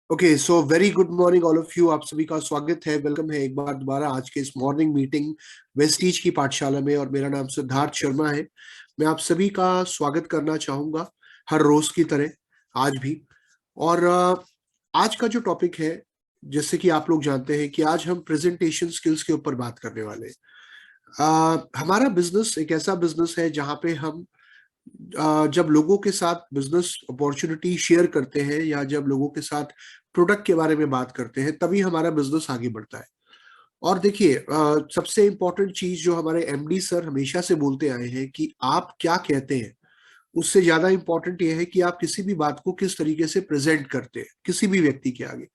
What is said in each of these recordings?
Okay, so very good morning all of you. आप सभी का स्वागत है, वेलकम है एक बार दोबारा आज के इस मॉर्निंग मीटिंग वेस्टीज की पाठशाला में। और मेरा नाम सिद्धार्थ शर्मा है। मैं आप सभी का स्वागत करना चाहूंगा हर रोज की तरह आज भी। और आज का जो टॉपिक है, जैसे कि आप लोग जानते हैं कि आज हम प्रेजेंटेशन स्किल्स के ऊपर बात करने वाले हैं। हमारा बिजनेस एक ऐसा बिजनेस है जहाँ पे हम जब लोगों के साथ बिजनेस अपॉर्चुनिटी शेयर करते हैं या जब लोगों के साथ प्रोडक्ट के बारे में बात करते हैं, तभी हमारा बिजनेस आगे बढ़ता है। और देखिए, सबसे इंपॉर्टेंट चीज जो हमारे एमडी सर हमेशा से बोलते आए हैं कि आप क्या कहते हैं, उससे ज्यादा इंपॉर्टेंट यह है कि आप किसी भी बात को किस तरीके से प्रेजेंट करते हैं किसी भी व्यक्ति के आगे।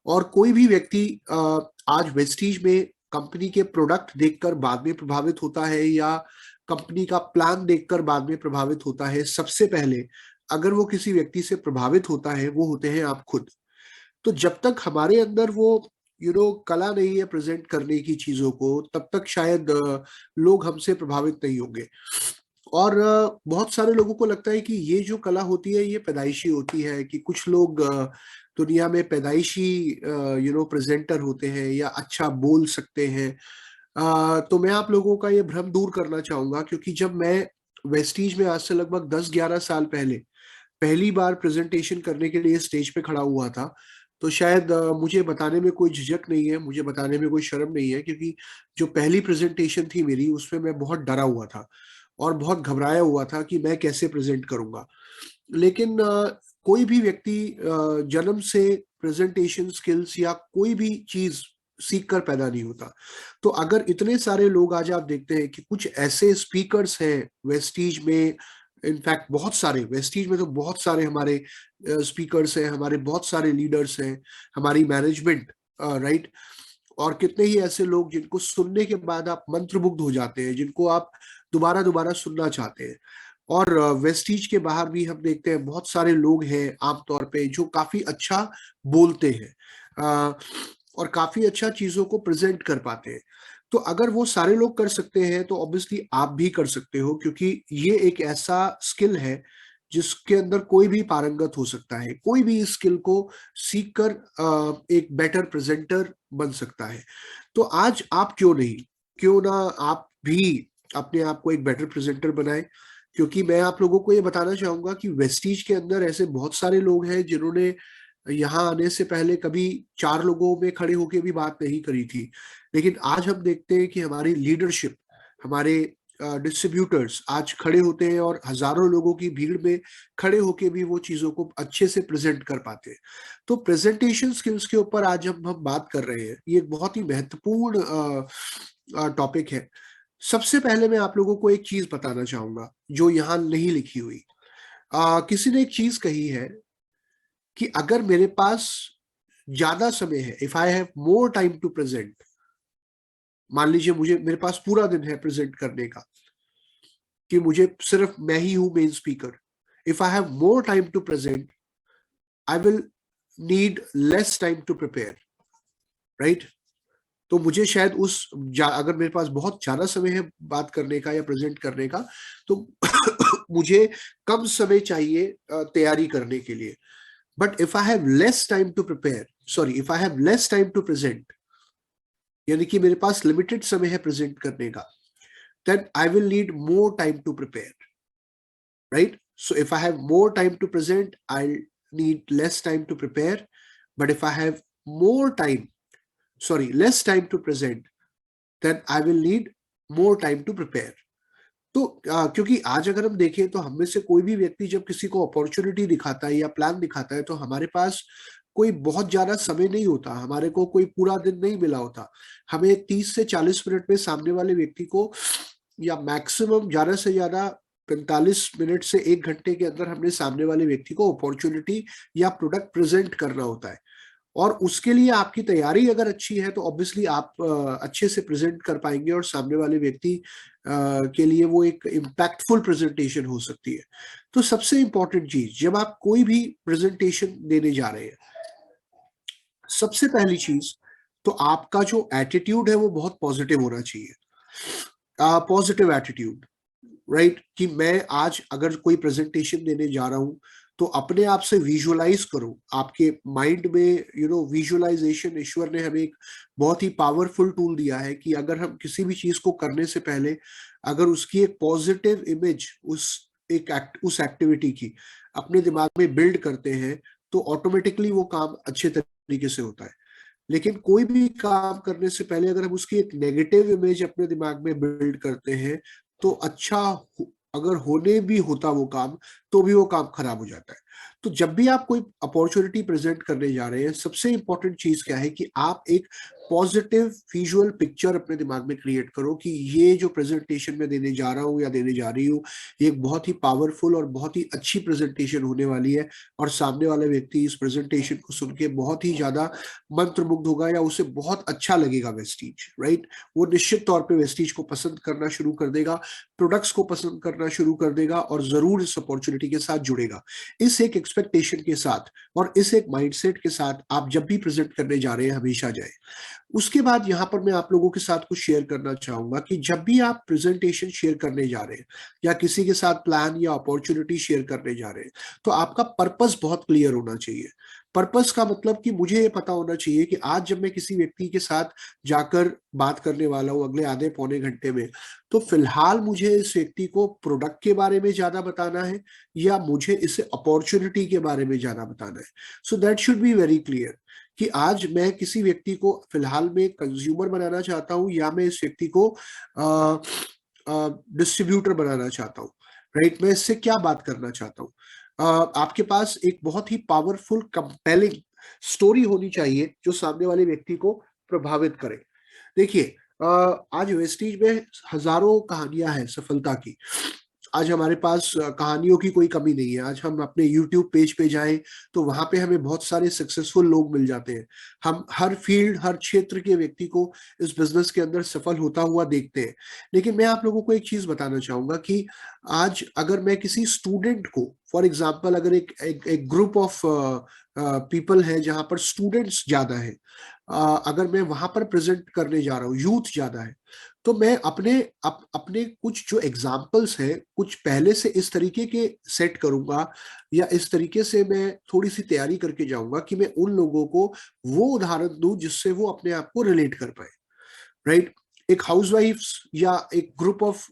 और कोई भी व्यक्ति आज वेस्टीज में कंपनी के प्रोडक्ट देखकर बाद में प्रभावित होता है या कंपनी का प्लान देखकर बाद में प्रभावित होता है। सबसे पहले अगर वो किसी व्यक्ति से प्रभावित होता है, वो होते हैं आप खुद। तो जब तक हमारे अंदर वो कला नहीं है प्रेजेंट करने की चीजों को, तब तक शायद लोग हमसे प्रभावित नहीं होंगे। और बहुत सारे लोगों को लगता है कि ये जो कला होती है ये पैदाइशी होती है, कि कुछ लोग दुनिया में पैदाइशी प्रेजेंटर होते हैं या अच्छा बोल सकते हैं। तो मैं आप लोगों का ये भ्रम दूर करना चाहूंगा, क्योंकि जब मैं वेस्टीज में आज से लगभग 10-11 साल पहले पहली बार प्रेजेंटेशन करने के लिए स्टेज पे खड़ा हुआ था, तो शायद मुझे बताने में कोई झिझक नहीं है, मुझे बताने में कोई शर्म नहीं है, क्योंकि जो पहली प्रेजेंटेशन थी मेरी, उसमें मैं बहुत डरा हुआ था और बहुत घबराया हुआ था कि मैं कैसे प्रेजेंट करूंगा। लेकिन कोई भी व्यक्ति जन्म से प्रेजेंटेशन स्किल्स या कोई भी चीज सीख कर पैदा नहीं होता। तो अगर इतने सारे लोग, आज आप देखते हैं कि कुछ ऐसे स्पीकर्स हैं वेस्टीज में, इनफैक्ट बहुत सारे वेस्टीज में तो बहुत सारे हमारे स्पीकर्स हैं, हमारे बहुत सारे लीडर्स हैं, हमारी मैनेजमेंट, राइट। और कितने ही ऐसे लोग जिनको सुनने के बाद आप मंत्रमुग्ध हो जाते हैं, जिनको आप दोबारा दोबारा सुनना चाहते हैं। और वेस्टीज के बाहर भी हम देखते हैं बहुत सारे लोग हैं आमतौर पे जो काफी अच्छा बोलते हैं और काफी अच्छा चीजों को प्रेजेंट कर पाते हैं। तो अगर वो सारे लोग कर सकते हैं तो ऑब्वियसली आप भी कर सकते हो, क्योंकि ये एक ऐसा स्किल है जिसके अंदर कोई भी पारंगत हो सकता है। कोई भी इस स्किल को सीखकर एक बेटर प्रेजेंटर बन सकता है। तो आज आप क्यों नहीं, क्यों ना आप भी अपने आप को एक बेटर प्रेजेंटर बनाए। क्योंकि मैं आप लोगों को ये बताना चाहूंगा कि वेस्टीज के अंदर ऐसे बहुत सारे लोग हैं जिन्होंने यहाँ आने से पहले कभी 4 लोगों में खड़े होकर भी बात नहीं करी थी। लेकिन आज हम देखते हैं कि हमारी लीडरशिप, हमारे डिस्ट्रीब्यूटर्स आज खड़े होते हैं और हजारों लोगों की भीड़ में खड़े होके भी वो चीजों को अच्छे से प्रेजेंट कर पाते हैं। तो प्रेजेंटेशन स्किल्स के ऊपर आज हम बात कर रहे हैं। ये एक बहुत ही महत्वपूर्ण टॉपिक है। सबसे पहले मैं आप लोगों को एक चीज बताना चाहूंगा जो यहाँ नहीं लिखी हुई। किसी ने एक चीज कही है कि अगर मेरे पास ज्यादा समय है, if I have more time to present, मान लीजिए मुझे मेरे पास पूरा दिन है प्रेजेंट करने का, कि मुझे सिर्फ मैं ही हूं main speaker, if I have more time to present I will need less time to prepare, right. तो मुझे शायद अगर मेरे पास बहुत ज्यादा समय है बात करने का या प्रेजेंट करने का, तो मुझे कम समय चाहिए तैयारी करने के लिए। But if I have less time to prepare, sorry, if I have less time to present, यानी कि मेरे पास लिमिटेड समय है प्रेजेंट करने का, then I will need more time to prepare, right? So if I have more time to present, I'll need less time to prepare. But if I have less time to present, then I will need more time to prepare. तो क्योंकि आज अगर हम देखें तो हम में से कोई भी व्यक्ति जब किसी को अपॉर्चुनिटी दिखाता है या प्लान दिखाता है, तो हमारे पास कोई बहुत ज्यादा समय नहीं होता, हमारे को कोई पूरा दिन नहीं मिला होता। हमें 30 से 40 मिनट में सामने वाले व्यक्ति को, या मैक्सिमम ज्यादा से ज्यादा 45 मिनट से 1 घंटे के अंदर हमने सामने वाले व्यक्ति को अपॉर्चुनिटी या प्रोडक्ट प्रेजेंट करना होता है। और उसके लिए आपकी तैयारी अगर अच्छी है तो ऑब्वियसली आप अच्छे से प्रेजेंट कर पाएंगे और सामने वाले व्यक्ति के लिए वो एक इम्पैक्टफुल प्रेजेंटेशन हो सकती है। तो सबसे इंपॉर्टेंट चीज, जब आप कोई भी प्रेजेंटेशन देने जा रहे हैं, सबसे पहली चीज तो आपका जो एटीट्यूड है वो बहुत पॉजिटिव होना चाहिए। पॉजिटिव एटीट्यूड, राइट, कि मैं आज अगर कोई प्रेजेंटेशन देने जा रहा हूं तो अपने आप से विजुअलाइज करो, आपके माइंड में विजुअलाइजेशन, ईश्वर ने हमें एक बहुत ही पावरफुल टूल दिया है कि अगर हम किसी भी चीज को करने से पहले अगर उसकी एक पॉजिटिव इमेज उस एक्टिविटी की अपने दिमाग में बिल्ड करते हैं तो ऑटोमेटिकली वो काम अच्छे तरीके से होता है। लेकिन कोई भी काम करने से पहले अगर हम उसकी एक नेगेटिव इमेज अपने दिमाग में बिल्ड करते हैं तो अगर होने भी होता वो काम तो भी वो काम खराब हो जाता है। तो जब भी आप कोई अपॉर्चुनिटी प्रेजेंट करने जा रहे हैं, सबसे इंपॉर्टेंट चीज क्या है कि आप एक पॉजिटिव विजुअल पिक्चर अपने दिमाग में क्रिएट करो कि ये जो प्रेजेंटेशन मैं देने जा रहा हूँ या देने जा रही हूँ, ये एक बहुत ही पावरफुल और बहुत ही अच्छी प्रेजेंटेशन होने वाली है और सामने वाले व्यक्ति इस प्रेजेंटेशन को सुन के बहुत ही ज्यादा मंत्रमुग्ध होगा या उसे बहुत अच्छा लगेगा वेस्टीज, राइट। वो निश्चित तौर पे वेस्टीज को पसंद करना शुरू कर देगा, प्रोडक्ट्स को पसंद करना शुरू कर देगा और जरूर इस अपॉर्चुनिटी के साथ जुड़ेगा। इस एक एक्सपेक्टेशन के साथ और इस एक माइंडसेट के साथ आप जब भी प्रेजेंट करने जा रहे हैं हमेशा जाए। उसके बाद यहाँ पर मैं आप लोगों के साथ कुछ शेयर करना चाहूंगा कि जब भी आप प्रेजेंटेशन शेयर करने जा रहे हैं या किसी के साथ प्लान या अपॉर्चुनिटी शेयर करने जा रहे हैं तो आपका पर्पस बहुत क्लियर होना चाहिए। पर्पस का मतलब कि मुझे ये पता होना चाहिए कि आज जब मैं किसी व्यक्ति के साथ जाकर बात करने वाला हूँ अगले आधे पौने घंटे में, तो फिलहाल मुझे इस व्यक्ति को प्रोडक्ट के बारे में ज्यादा बताना है या मुझे इसे अपॉर्चुनिटी के बारे में ज्यादा बताना है। So that should be very clear कि आज मैं किसी व्यक्ति को फिलहाल में कंज्यूमर बनाना चाहता हूं या मैं इस व्यक्ति को डिस्ट्रीब्यूटर बनाना चाहता हूं, राइट। मैं इससे क्या बात करना चाहता हूं। आपके पास एक बहुत ही पावरफुल कंपेलिंग स्टोरी होनी चाहिए जो सामने वाले व्यक्ति को प्रभावित करे। देखिए, आज वेस्टीज में हजारों कहानियां हैं सफलता की। आज हमारे पास कहानियों की कोई कमी नहीं है। आज हम अपने यूट्यूब पेज पे जाएं तो वहां पे हमें बहुत सारे सक्सेसफुल लोग मिल जाते हैं। हम हर फील्ड हर क्षेत्र के व्यक्ति को इस बिजनेस के अंदर सफल होता हुआ देखते हैं। लेकिन मैं आप लोगों को एक चीज बताना चाहूंगा कि आज अगर मैं किसी स्टूडेंट को, फॉर एग्जाम्पल, अगर एक ग्रुप ऑफ पीपल है जहां पर स्टूडेंट्स ज्यादा है, अगर मैं वहां पर प्रेजेंट करने जा रहा हूँ, यूथ ज्यादा है, तो मैं अपने कुछ जो एग्जाम्पल्स है कुछ पहले से इस तरीके के सेट करूंगा या इस तरीके से मैं थोड़ी सी तैयारी करके जाऊंगा कि मैं उन लोगों को वो उदाहरण दूं जिससे वो अपने आप को रिलेट कर पाए, राइट। एक हाउसवाइफ या एक ग्रुप ऑफ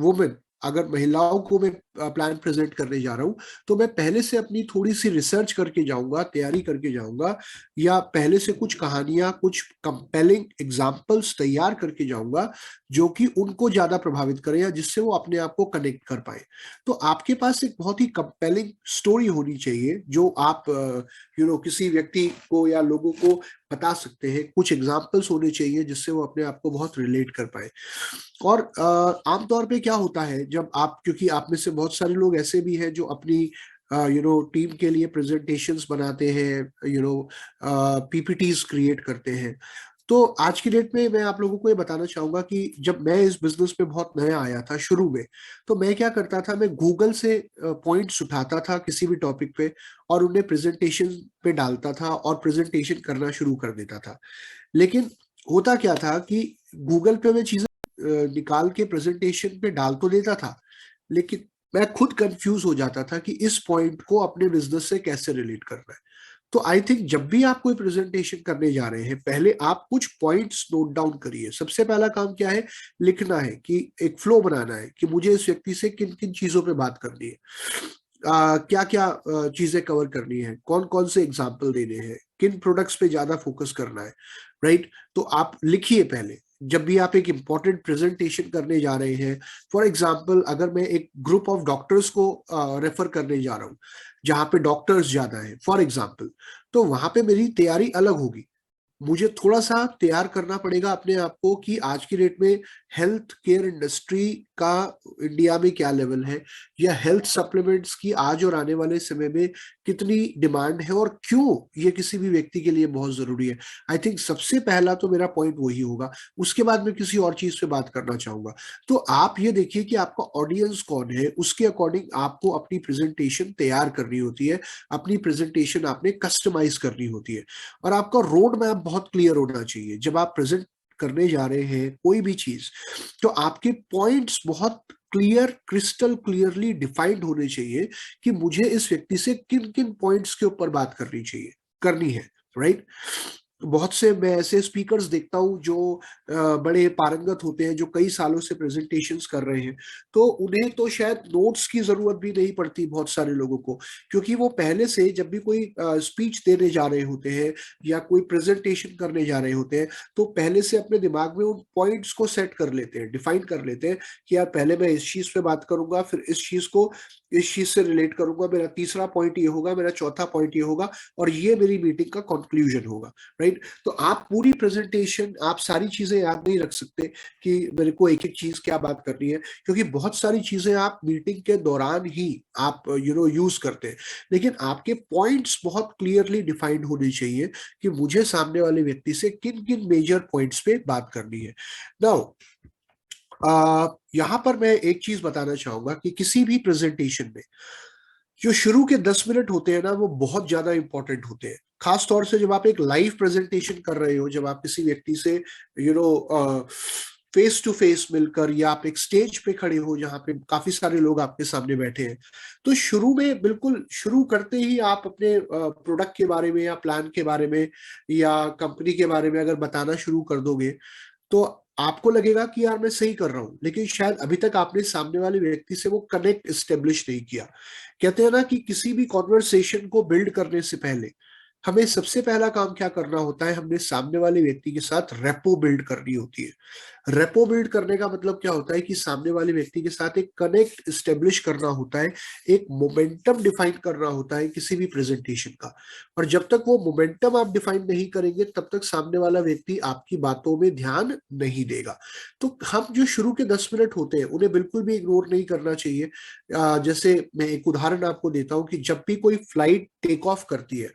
वुमेन, अगर महिलाओं को मैं प्लान प्रेजेंट करने जा रहा हूं तो मैं पहले से अपनी थोड़ी सी रिसर्च करके जाऊंगा, तैयारी करके जाऊंगा या पहले से कुछ कहानियां, कुछ कंपेलिंग एग्जांपल्स तैयार करके जाऊंगा जो कि उनको ज्यादा प्रभावित करें या जिससे वो अपने आप को कनेक्ट कर पाए। तो आपके पास एक बहुत ही कंपेलिंग स्टोरी होनी चाहिए जो आप किसी व्यक्ति को या लोगों को बता सकते हैं। कुछ एग्जाम्पल्स होने चाहिए जिससे वो अपने आप को बहुत रिलेट कर पाए। और आमतौर पे क्या होता है जब आप, क्योंकि आप में से बहुत सारे लोग ऐसे भी हैं जो अपनी टीम के लिए प्रेजेंटेशंस बनाते हैं, पीपीटीज क्रिएट करते हैं। तो आज की डेट में मैं आप लोगों को ये बताना चाहूंगा कि जब मैं इस बिजनेस पे बहुत नया आया था शुरू में, तो मैं क्या करता था, मैं गूगल से पॉइंट्स उठाता था किसी भी टॉपिक पे और उन्हें प्रेजेंटेशन पे डालता था और प्रेजेंटेशन करना शुरू कर देता था। लेकिन होता क्या था कि गूगल पे मैं चीजें निकाल के प्रेजेंटेशन पे डाल तो देता था, लेकिन मैं खुद कंफ्यूज हो जाता था कि इस पॉइंट को अपने बिजनेस से कैसे रिलेट करना है। तो आई थिंक जब भी आप कोई प्रेजेंटेशन करने जा रहे हैं पहले आप कुछ पॉइंट्स नोट डाउन करिए। सबसे पहला काम क्या है, लिखना है कि एक फ्लो बनाना है कि मुझे इस व्यक्ति से किन किन चीजों पे बात करनी है, क्या क्या चीजें कवर करनी है, कौन कौन से एग्जाम्पल देने हैं, किन प्रोडक्ट्स पे ज्यादा फोकस करना है, राइट। तो आप लिखिए पहले जब भी आप एक इंपॉर्टेंट प्रेजेंटेशन करने जा रहे हैं। फॉर एग्जाम्पल, अगर मैं एक ग्रुप ऑफ डॉक्टर्स को रेफर करने जा रहा हूँ जहां पे डॉक्टर्स ज्यादा है फॉर एग्जाम्पल, तो वहां पे मेरी तैयारी अलग होगी। मुझे थोड़ा सा तैयार करना पड़ेगा अपने आप को कि आज की डेट में हेल्थ केयर इंडस्ट्री का इंडिया में क्या लेवल है या हेल्थ सप्लीमेंट्स की आज और आने वाले समय में कितनी डिमांड है और क्यों ये किसी भी व्यक्ति के लिए बहुत जरूरी है। आई थिंक सबसे पहला तो मेरा पॉइंट वही होगा। उसके बाद मैं किसी और चीज पे बात करना चाहूंगा। तो आप ये देखिए कि आपका ऑडियंस कौन है, उसके अकॉर्डिंग आपको अपनी प्रेजेंटेशन तैयार करनी होती है, अपनी प्रेजेंटेशन आपने कस्टमाइज करनी होती है और आपका रोड मैप बहुत क्लियर होना चाहिए। जब आप प्रेजेंट करने जा रहे हैं कोई भी चीज, तो आपके पॉइंट्स बहुत क्लियर, क्रिस्टल क्लियरली डिफाइंड होने चाहिए कि मुझे इस व्यक्ति से किन किन पॉइंट्स के ऊपर बात करनी है, राइट। बहुत से मैं ऐसे स्पीकर्स देखता हूं जो बड़े पारंगत होते हैं, जो कई सालों से प्रेजेंटेशंस कर रहे हैं, तो उन्हें तो शायद नोट्स की जरूरत भी नहीं पड़ती बहुत सारे लोगों को, क्योंकि वो पहले से जब भी कोई स्पीच देने जा रहे होते हैं या कोई प्रेजेंटेशन करने जा रहे होते हैं, तो पहले से अपने दिमाग में उन पॉइंट्स को सेट कर लेते हैं, डिफाइन कर लेते हैं कि यार पहले मैं इस चीज पे बात करूंगा, फिर इस चीज से रिलेट करूंगा, मेरा तीसरा पॉइंट ये होगा, मेरा चौथा पॉइंट ये होगा, और ये मेरी मीटिंग का कंक्लूजन होगा, राइट। तो आप पूरी प्रेजेंटेशन, आप सारी चीजें याद नहीं रख सकते कि मेरे को एक एक चीज क्या बात करनी है, क्योंकि बहुत सारी चीजें आप मीटिंग के दौरान ही आप यूज करते हैं, लेकिन आपके पॉइंट्स बहुत क्लियरली डिफाइंड होने चाहिए कि मुझे सामने वाले व्यक्ति से किन किन मेजर पॉइंट्स पे बात करनी है। नाउ यहां पर मैं एक चीज बताना चाहूंगा कि किसी भी प्रेजेंटेशन में जो शुरू के 10 मिनट होते हैं ना, वो बहुत ज्यादा इंपॉर्टेंट होते हैं, खास तौर से जब आप एक लाइव प्रेजेंटेशन कर रहे हो, जब आप किसी व्यक्ति से फेस टू फेस मिलकर, या आप एक स्टेज पे खड़े हो जहां पे काफी सारे लोग आपके सामने बैठे हैं, तो शुरू में, बिल्कुल शुरू करते ही आप अपने प्रोडक्ट के बारे में या प्लान के बारे में या कंपनी के बारे में अगर बताना शुरू कर दोगे, तो आपको लगेगा कि यार मैं सही कर रहा हूं, लेकिन शायद अभी तक आपने सामने वाले व्यक्ति से वो कनेक्ट एस्टेब्लिश नहीं किया। कहते हैं ना कि किसी भी कॉन्वर्सेशन को बिल्ड करने से पहले हमें सबसे पहला काम क्या करना होता है, हमने सामने वाले व्यक्ति के साथ रेपो बिल्ड करनी होती है। रेपो बिल्ड करने का मतलब क्या होता है कि सामने वाले व्यक्ति के साथ एक कनेक्ट एस्टेब्लिश करना होता है, एक मोमेंटम डिफाइन करना होता है किसी भी प्रेजेंटेशन का। और जब तक वो मोमेंटम आप डिफाइन नहीं करेंगे, तब तक सामने वाला व्यक्ति आपकी बातों में ध्यान नहीं देगा। तो हम जो शुरू के 10 मिनट होते हैं, उन्हें बिल्कुल भी इग्नोर नहीं करना चाहिए। जैसे मैं एक उदाहरण आपको देता हूँ कि जब भी कोई फ्लाइट टेक ऑफ करती है,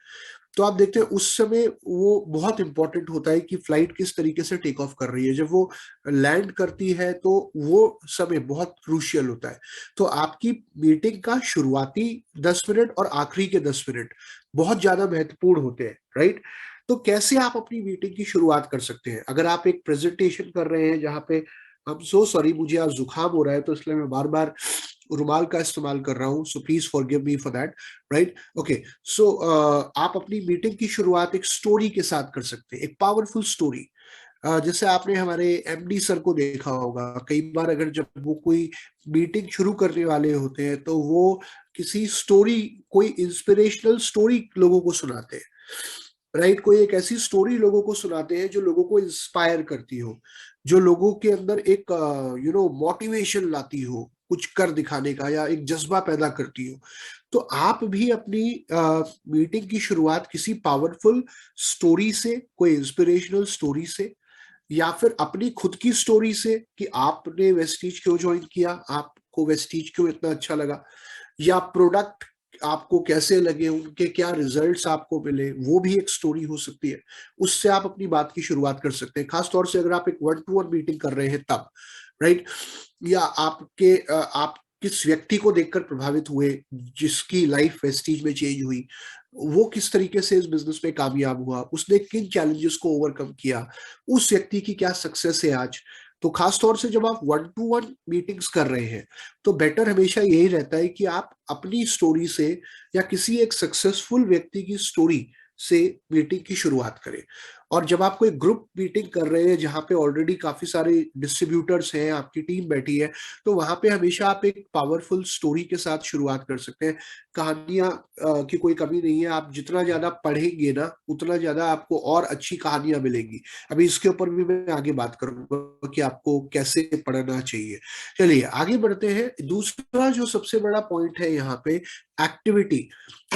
तो आप देखते हैं उस समय वो बहुत इंपॉर्टेंट होता है कि फ्लाइट किस तरीके से टेक ऑफ कर रही है। जब वो लैंड करती है तो वो समय बहुत क्रूशियल होता है। तो आपकी मीटिंग का शुरुआती 10 मिनट और आखिरी के 10 मिनट बहुत ज्यादा महत्वपूर्ण होते हैं, राइट। तो कैसे आप अपनी मीटिंग की शुरुआत कर सकते हैं? अगर आप एक प्रेजेंटेशन कर रहे हैं जहां पे, आई एम सो सॉरी, मुझे आज जुकाम हो रहा है, तो इसलिए मैं बार बार रुमाल का इस्तेमाल कर रहा हूं, so please forgive me for that, right. Okay, so आप अपनी मीटिंग की शुरुआत एक स्टोरी के साथ कर सकते हैं, एक पावरफुल स्टोरी। जैसे आपने हमारे एमडी सर को देखा होगा, कई बार अगर जब वो कोई मीटिंग शुरू करने वाले होते हैं, तो वो किसी स्टोरी, कोई इंस्पिरेशनल स्टोरी लोगों को सुनाते हैं, राइट। कोई एक ऐसी स्टोरी लोगों को सुनाते हैं जो लोगों को इंस्पायर करती हो, जो लोगों के अंदर एक मोटिवेशन लाती हो, कुछ कर दिखाने का, या एक जज्बा पैदा करती हो। तो आप भी अपनी मीटिंग की शुरुआत किसी पावरफुल स्टोरी से, कोई इंस्पिरेशनल स्टोरी से, या फिर अपनी खुद की स्टोरी से कि आपने वेस्टीज क्यों ज्वाइन किया, आपको वेस्टीज क्यों इतना अच्छा लगा, या प्रोडक्ट आपको कैसे लगे, उनके क्या रिजल्ट्स आपको मिले, वो भी एक स्टोरी हो सकती है। उससे आप अपनी बात की शुरुआत कर सकते हैं, खास तौर से अगर आप एक 1-to-1 मीटिंग कर रहे हैं तब, राइट। या आप किस व्यक्ति को देखकर प्रभावित हुए, जिसकी लाइफ वेस्टीज में चेंज हुई, वो किस तरीके से इस बिजनेस में कामयाब हुआ, उसने किन चैलेंजेस को ओवरकम किया, उस व्यक्ति की क्या सक्सेस है आज। तो खास तौर से जब आप 1-to-1 मीटिंग्स कर रहे हैं, तो बेटर हमेशा यही रहता है कि आप अपनी स्टोरी से या किसी एक सक्सेसफुल व्यक्ति की स्टोरी से मीटिंग की शुरुआत करें। और जब आप कोई ग्रुप मीटिंग कर रहे हैं जहां पे ऑलरेडी काफी सारे डिस्ट्रीब्यूटर्स हैं, आपकी टीम बैठी है, तो वहां पे हमेशा आप एक पावरफुल स्टोरी के साथ शुरुआत कर सकते हैं। कहानियां की कोई कमी नहीं है, आप जितना ज्यादा पढ़ेंगे ना, उतना ज्यादा आपको और अच्छी कहानियां मिलेंगी। अभी इसके ऊपर भी मैं आगे बात करूंगा कि आपको कैसे पढ़ना चाहिए। चलिए आगे बढ़ते हैं। दूसरा जो सबसे बड़ा पॉइंट है यहाँ पे, एक्टिविटी।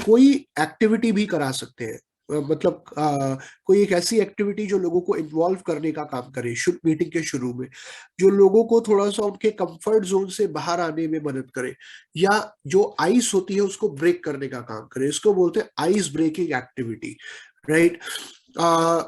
कोई एक्टिविटी भी करा सकते हैं, मतलब कोई एक ऐसी एक्टिविटी जो लोगों को इन्वॉल्व करने का काम करे मीटिंग के शुरू में, जो लोगों को थोड़ा सा उनके कंफर्ट जोन से बाहर आने में मदद करे, या जो आइस होती है उसको ब्रेक करने का काम करे। इसको बोलते हैं आइस ब्रेकिंग एक्टिविटी, राइट।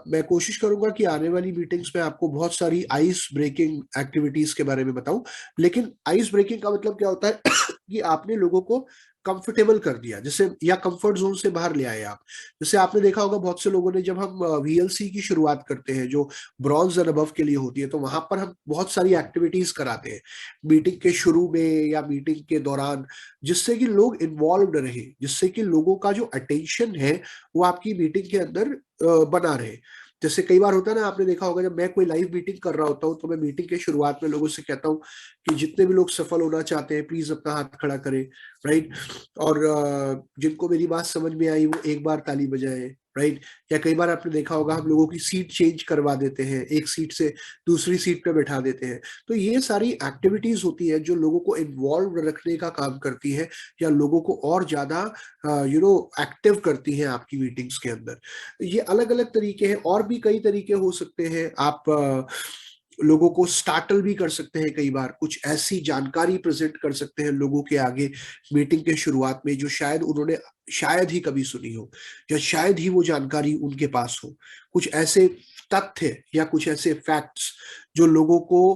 मैं कोशिश करूंगा कि आने वाली मीटिंग्स में आपको बहुत सारी आइस ब्रेकिंग एक्टिविटीज के बारे में बताऊं। लेकिन आइस ब्रेकिंग का मतलब क्या होता है कि आपने लोगों को कंफर्टेबल कर दिया, जैसे या कंफर्ट जोन से बाहर ले आए आप। जैसे आपने देखा होगा बहुत से लोगों ने, जब हम वीएलसी की शुरुआत करते हैं जो ब्रॉन्ज एंड अबव के लिए होती है, तो वहां पर हम बहुत सारी एक्टिविटीज कराते हैं मीटिंग के शुरू में या मीटिंग के दौरान, जिससे कि लोग इन्वॉल्व रहे, जिससे कि लोगों का जो अटेंशन है वो आपकी मीटिंग के अंदर बना रहे। जैसे कई बार होता है ना, आपने देखा होगा जब मैं कोई लाइव मीटिंग कर रहा होता हूँ तो मैं मीटिंग के शुरुआत में लोगों से कहता हूँ कि जितने भी लोग सफल होना चाहते हैं प्लीज अपना हाथ खड़ा करें, राइट। और जिनको मेरी बात समझ में आई वो एक बार ताली बजाए, राइट। या कई बार आपने देखा होगा हम लोगों की सीट चेंज करवा देते हैं, एक सीट से दूसरी सीट पे बैठा देते हैं। तो ये सारी एक्टिविटीज होती है जो लोगों को इन्वॉल्व रखने का काम करती है, या लोगों को और ज्यादा एक्टिव करती है आपकी मीटिंग्स के अंदर। ये अलग अलग तरीके हैं, और भी कई तरीके हो सकते हैं। आप लोगों को स्टार्टल भी कर सकते हैं, कई बार कुछ ऐसी जानकारी प्रेजेंट कर सकते हैं लोगों के आगे मीटिंग के शुरुआत में जो शायद उन्होंने शायद ही कभी सुनी हो, या शायद ही वो जानकारी उनके पास हो। कुछ ऐसे तथ्य या कुछ ऐसे फैक्ट्स जो लोगों को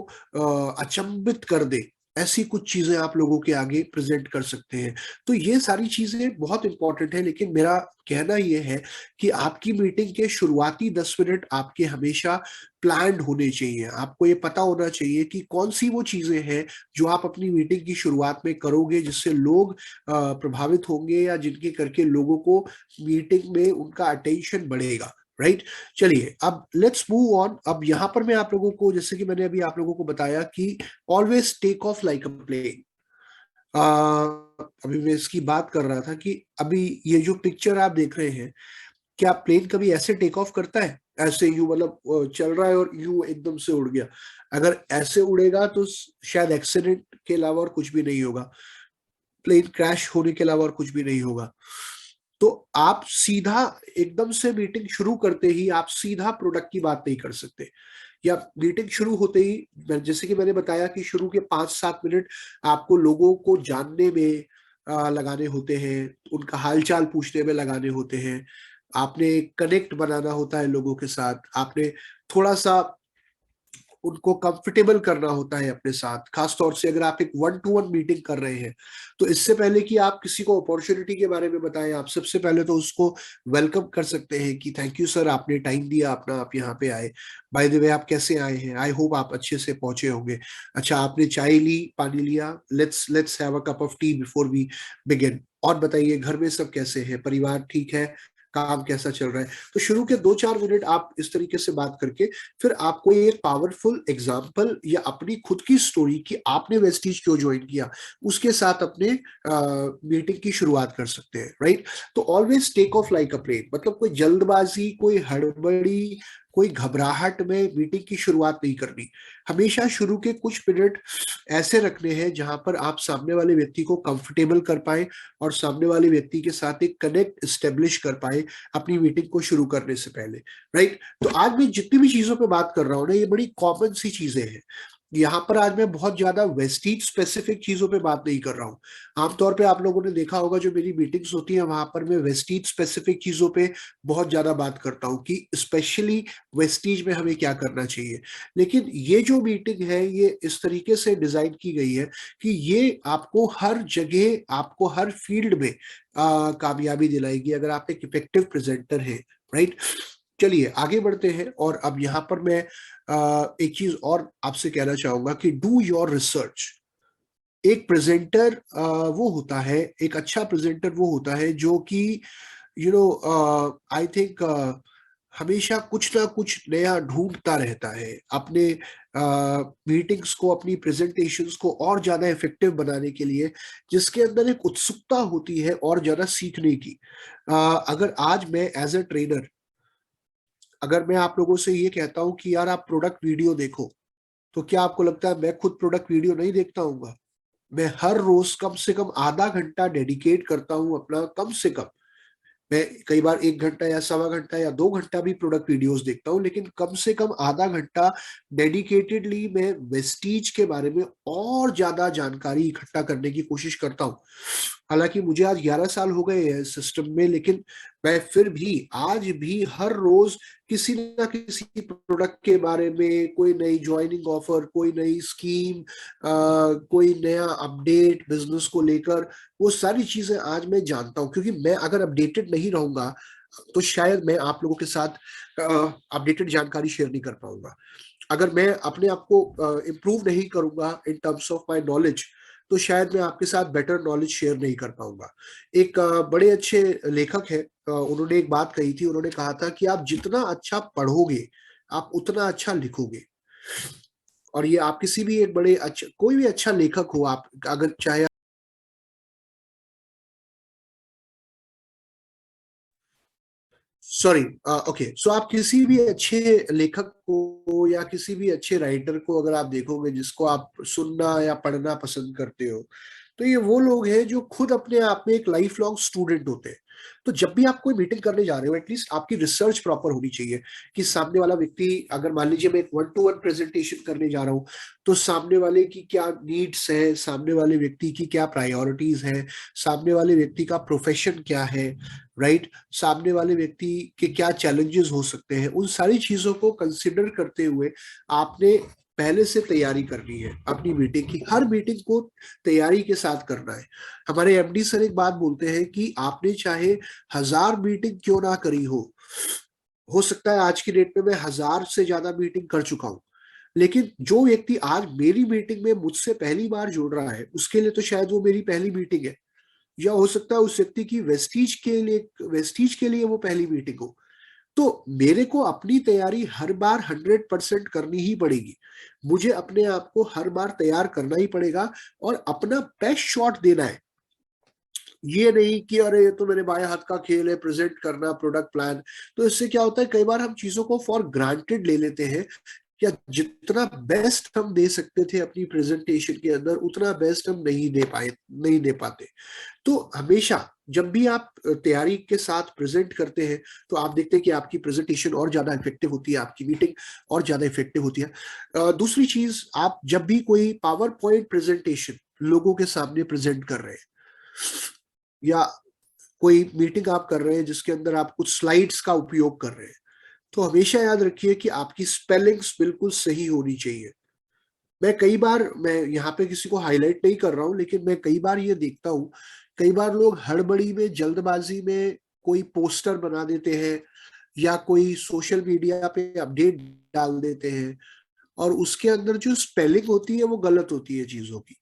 अचंभित कर दे, ऐसी कुछ चीजें आप लोगों के आगे प्रेजेंट कर सकते हैं। तो ये सारी चीजें बहुत इंपॉर्टेंट है, लेकिन मेरा कहना यह है कि आपकी मीटिंग के शुरुआती 10 मिनट आपके हमेशा प्लान्ड होने चाहिए। आपको ये पता होना चाहिए कि कौन सी वो चीजें हैं जो आप अपनी मीटिंग की शुरुआत में करोगे, जिससे लोग प्रभावित होंगे, या जिनके करके लोगों को मीटिंग में उनका अटेंशन बढ़ेगा, राइट। चलिए अब लेट्स मूव ऑन। अब यहाँ पर मैं आप लोगों को, जैसे कि मैंने अभी आप लोगों को बताया कि always take off like a plane. अभी मैं इसकी बात कर रहा था कि अभी ये जो पिक्चर आप देख रहे हैं, क्या प्लेन कभी ऐसे टेक ऑफ करता है? ऐसे यू मतलब चल रहा है और यू एकदम से उड़ गया? अगर ऐसे उड़ेगा तो शायद एक्सीडेंट के अलावा और कुछ भी नहीं होगा, प्लेन क्रैश होने के अलावा और कुछ भी नहीं होगा। तो आप सीधा एकदम से मीटिंग शुरू करते ही आप सीधा प्रोडक्ट की बात नहीं कर सकते, या मीटिंग शुरू होते ही, जैसे कि मैंने बताया कि शुरू के 5-7 मिनट आपको लोगों को जानने में लगाने होते हैं, उनका हालचाल पूछने में लगाने होते हैं। आपने कनेक्ट बनाना होता है लोगों के साथ, आपने थोड़ा सा उनको कंफर्टेबल करना होता है अपने साथ। खासतौर से अगर आप एक 1-to-1 मीटिंग कर रहे हैं, तो इससे पहले कि आप किसी को अपॉर्चुनिटी के बारे में बताएं, आप सबसे पहले तो उसको वेलकम कर सकते हैं कि थैंक यू सर, आपने टाइम दिया अपना, आप यहाँ पे आए। बाय द वे, आप कैसे आए हैं? आई होप आप अच्छे से पहुंचे होंगे। अच्छा, आपने चाय ली, पानी लिया? Let's have a cup of tea before we begin. और बताइए घर में सब कैसे हैं, परिवार ठीक है, काम कैसा चल रहा है? तो शुरू के 2-4 मिनट आप इस तरीके से बात करके फिर आपको एक पावरफुल एग्जाम्पल या अपनी खुद की स्टोरी कि आपने वेस्टीज क्यों ज्वाइन किया, उसके साथ अपने मीटिंग की शुरुआत कर सकते हैं, राइट। तो always take off like a plane, मतलब कोई जल्दबाजी, कोई हड़बड़ी, कोई घबराहट में मीटिंग की शुरुआत नहीं करनी। हमेशा शुरू के कुछ मिनट ऐसे रखने हैं जहां पर आप सामने वाले व्यक्ति को कंफर्टेबल कर पाए और सामने वाले व्यक्ति के साथ एक कनेक्ट स्टेब्लिश कर पाए अपनी मीटिंग को शुरू करने से पहले, राइट। तो आज मैं जितनी भी चीजों पे बात कर रहा हूँ ना, ये बड़ी कॉमन सी चीजें हैं। यहाँ पर आज मैं बहुत ज्यादा वेस्टीज स्पेसिफिक चीजों पे बात नहीं कर रहा हूँ। आमतौर पे आप लोगों ने देखा होगा जो मेरी मीटिंग्स होती है वहां पर मैं वेस्टीज स्पेसिफिक चीजों पे बहुत ज्यादा बात करता हूँ कि स्पेशली वेस्टीज में हमें क्या करना चाहिए। लेकिन ये जो मीटिंग है ये इस तरीके से डिजाइन की गई है कि ये आपको हर जगह, आपको हर फील्ड में कामयाबी दिलाएगी अगर आप एक इफेक्टिव प्रेजेंटर हैं, राइट। चलिए आगे बढ़ते हैं। और अब यहाँ पर मैं एक चीज और आपसे कहना चाहूंगा कि डू योर रिसर्च। एक प्रेजेंटर वो होता है, एक अच्छा प्रेजेंटर वो होता है जो कि आई थिंक हमेशा कुछ ना कुछ नया ढूंढता रहता है अपने मीटिंग्स को, अपनी प्रेजेंटेशंस को और ज्यादा इफेक्टिव बनाने के लिए, जिसके अंदर एक उत्सुकता होती है और ज्यादा सीखने की। अगर आज मैं एज अ ट्रेनर, अगर मैं आप लोगों से ये कहता हूं कि यार आप प्रोडक्ट वीडियो देखो, तो क्या आपको लगता है मैं खुद प्रोडक्ट वीडियो नहीं देखता हूँ? मैं हर रोज कम से कम आधा घंटा डेडिकेट करता हूं अपना, कम से कम। मैं कई बार 1 घंटा या सवा घंटा या 2 घंटा भी प्रोडक्ट वीडियोस देखता हूं, लेकिन कम से कम आधा घंटा डेडिकेटेडली मैं वेस्टीज के बारे में और ज्यादा जानकारी इकट्ठा करने की कोशिश करता हूं। हालांकि मुझे आज 11 साल हो गए हैं सिस्टम में, लेकिन मैं फिर भी आज भी हर रोज किसी ना किसी प्रोडक्ट के बारे में, कोई नई ज्वाइनिंग ऑफर, कोई नई स्कीम, कोई नया अपडेट बिजनेस को लेकर, वो सारी चीजें आज मैं जानता हूँ। क्योंकि मैं अगर अपडेटेड नहीं रहूंगा तो शायद मैं आप लोगों के साथ अपडेटेड जानकारी शेयर नहीं कर पाऊंगा। अगर मैं अपने आप को इम्प्रूव नहीं करूंगा in terms of my knowledge, तो शायद मैं आपके साथ बेटर नॉलेज शेयर नहीं कर पाऊंगा। एक बड़े अच्छे लेखक है, उन्होंने एक बात कही थी। उन्होंने कहा था कि आप जितना अच्छा पढ़ोगे आप उतना अच्छा लिखोगे। और ये आप किसी भी एक बड़े अच्छा, कोई भी अच्छा लेखक हो, आप अगर चाहे, सॉरी, ओके, सो आप किसी भी अच्छे लेखक को या किसी भी अच्छे राइटर को अगर आप देखोगे जिसको आप सुनना या पढ़ना पसंद करते हो, तो ये वो लोग हैं जो खुद अपने आप में एक लाइफ लॉन्ग स्टूडेंट होते हैं। तो जब भी आप कोई मीटिंग करने जा रहे हो, एटलीस्ट आपकी रिसर्च प्रॉपर होनी चाहिए कि सामने वाला व्यक्ति, अगर मान लीजिए मैं एक 1-to-1 प्रेजेंटेशन करने जा रहा हूँ, तो सामने वाले की क्या नीड्स है, सामने वाले व्यक्ति की क्या प्रायोरिटीज है, सामने वाले व्यक्ति का प्रोफेशन क्या है, राइट, सामने वाले व्यक्ति के क्या चैलेंजेस हो सकते हैं, उन सारी चीजों को कंसिडर करते हुए आपने पहले से तैयारी करनी है अपनी मीटिंग की। हर मीटिंग को तैयारी के साथ करना है। हमारे एमडी सर एक बात बोलते हैं कि आपने चाहे 1000 मीटिंग क्यों ना करी हो सकता है आज की डेट में मैं 1000 से ज्यादा मीटिंग कर चुका हूं, लेकिन जो व्यक्ति आज मेरी मीटिंग में मुझसे पहली बार जुड़ रहा है, उसके लिए तो शायद वो मेरी पहली मीटिंग है। या हो सकता है उस व्यक्ति की वेस्टीज के लिए वो पहली मीटिंग हो। तो मेरे को अपनी तैयारी हर बार 100% करनी ही पड़ेगी। मुझे अपने आप को हर बार तैयार करना ही पड़ेगा और अपना बेस्ट शॉट देना है। ये नहीं कि अरे ये तो मेरे बाएं हाथ का खेल है, प्रेजेंट करना प्रोडक्ट प्लान। तो इससे क्या होता है, कई बार हम चीजों को फॉर ग्रांटेड ले लेते हैं। या जितना बेस्ट हम दे सकते थे अपनी प्रेजेंटेशन के अंदर, उतना बेस्ट हम नहीं दे पाते। तो हमेशा जब भी आप तैयारी के साथ प्रेजेंट करते हैं, तो आप देखते हैं कि आपकी प्रेजेंटेशन और ज्यादा इफेक्टिव होती है, आपकी मीटिंग और ज्यादा इफेक्टिव होती है। दूसरी चीज, आप जब भी कोई पावर पॉइंट प्रेजेंटेशन लोगों के सामने प्रेजेंट कर रहे हैं, या कोई मीटिंग आप कर रहे हैं जिसके अंदर आप कुछ स्लाइड्स का उपयोग कर रहे हैं, तो हमेशा याद रखिए कि आपकी स्पेलिंग्स बिल्कुल सही होनी चाहिए। मैं यहाँ पे किसी को हाईलाइट नहीं कर रहा हूँ, लेकिन मैं कई बार ये देखता हूँ, कई बार लोग हड़बड़ी में, जल्दबाजी में कोई पोस्टर बना देते हैं या कोई सोशल मीडिया पे अपडेट डाल देते हैं, और उसके अंदर जो स्पेलिंग होती है वो गलत होती है चीजों की,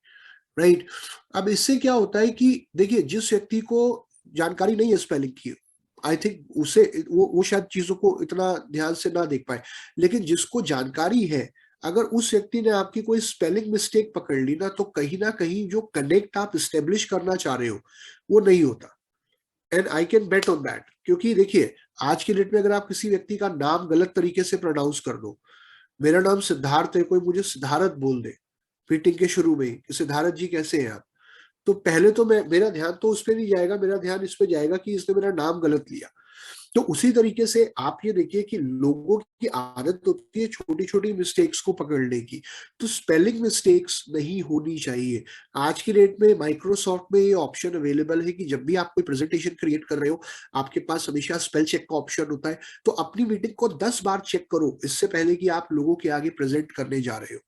राइट। अब इससे क्या होता है कि देखिए, जिस व्यक्ति को जानकारी नहीं है स्पेलिंग की, आई थिंक उसे वो शायद चीजों को इतना ध्यान से ना देख पाए। लेकिन जिसको जानकारी है, अगर उस व्यक्ति ने आपकी कोई स्पेलिंग मिस्टेक पकड़ ली ना कहीं जो कनेक्ट आप स्टेब्लिश करना चाह रहे हो वो नहीं होता। And I can bet on that, क्योंकि देखिए, आज की डेट में अगर आप किसी व्यक्ति का नाम गलत तरीके से प्रोनाउंस कर दो, मेरा नाम सिद्धार्थ है, कोई मुझे सिद्धार्थ बोल दे मीटिंग के शुरू में ही कि सिद्धार्थ जी कैसे हैं आप, तो पहले तो मैं मेरा ध्यान तो उस पर नहीं जाएगा, मेरा ध्यान इस पे जाएगा कि इसने मेरा नाम गलत लिया। तो उसी तरीके से आप ये देखिए कि लोगों की आदत होती है छोटी छोटी मिस्टेक्स को पकड़ने की। तो स्पेलिंग मिस्टेक्स नहीं होनी चाहिए। आज की डेट में माइक्रोसॉफ्ट में ये ऑप्शन अवेलेबल है कि जब भी आप कोई प्रेजेंटेशन क्रिएट कर रहे हो, आपके पास हमेशा स्पेल चेक का ऑप्शन होता है। तो अपनी मीटिंग को 10 बार चेक करो इससे पहले कि आप लोगों के आगे प्रेजेंट करने जा रहे हो।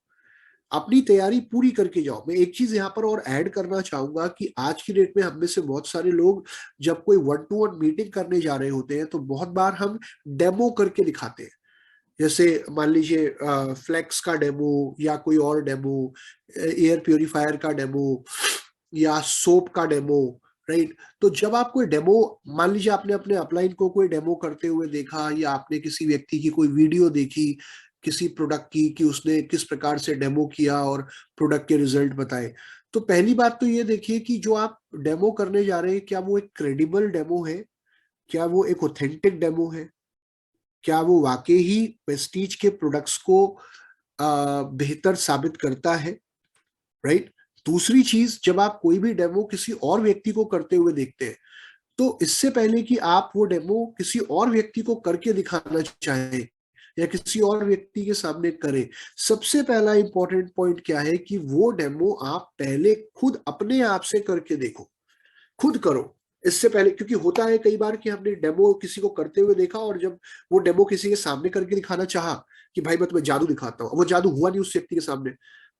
अपनी तैयारी पूरी करके जाओ। मैं एक चीज यहाँ पर और ऐड करना चाहूंगा कि आज की डेट में हम में से बहुत सारे लोग जब कोई 1-to-1 मीटिंग करने जा रहे होते हैं, तो बहुत बार हम डेमो करके दिखाते हैं। जैसे मान लीजिए फ्लेक्स का डेमो, या कोई और डेमो, एयर प्योरीफायर का डेमो, या सोप का डेमो, राइट। तो जब आप कोई डेमो, मान लीजिए आपने अपने अपलाइन को कोई डेमो करते हुए देखा, या आपने किसी व्यक्ति की कोई वीडियो देखी किसी प्रोडक्ट की कि उसने किस प्रकार से डेमो किया और प्रोडक्ट के रिजल्ट बताए, तो पहली बात तो ये देखिए कि जो आप डेमो करने जा रहे हैं, क्या वो एक क्रेडिबल डेमो है, क्या वो एक ऑथेंटिक डेमो है, क्या वो वाकई ही प्रेस्टीज के प्रोडक्ट्स को बेहतर साबित करता है, राइट। दूसरी चीज, जब आप कोई भी डेमो किसी और व्यक्ति को करते हुए देखते हैं, तो इससे पहले कि आप वो डेमो किसी और व्यक्ति को करके दिखाना चाहें या किसी और व्यक्ति के सामने करें, सबसे पहला इंपॉर्टेंट पॉइंट क्या है कि वो डेमो आप पहले खुद अपने आप से करके देखो। खुद करो। इससे पहले, क्योंकि होता है कई बार कि हमने डेमो किसी को करते हुए देखा और जब वो डेमो किसी के सामने करके दिखाना चाहा कि भाई मैं तुम्हें जादू दिखाता हूँ, वो जादू हुआ नहीं उस व्यक्ति के सामने,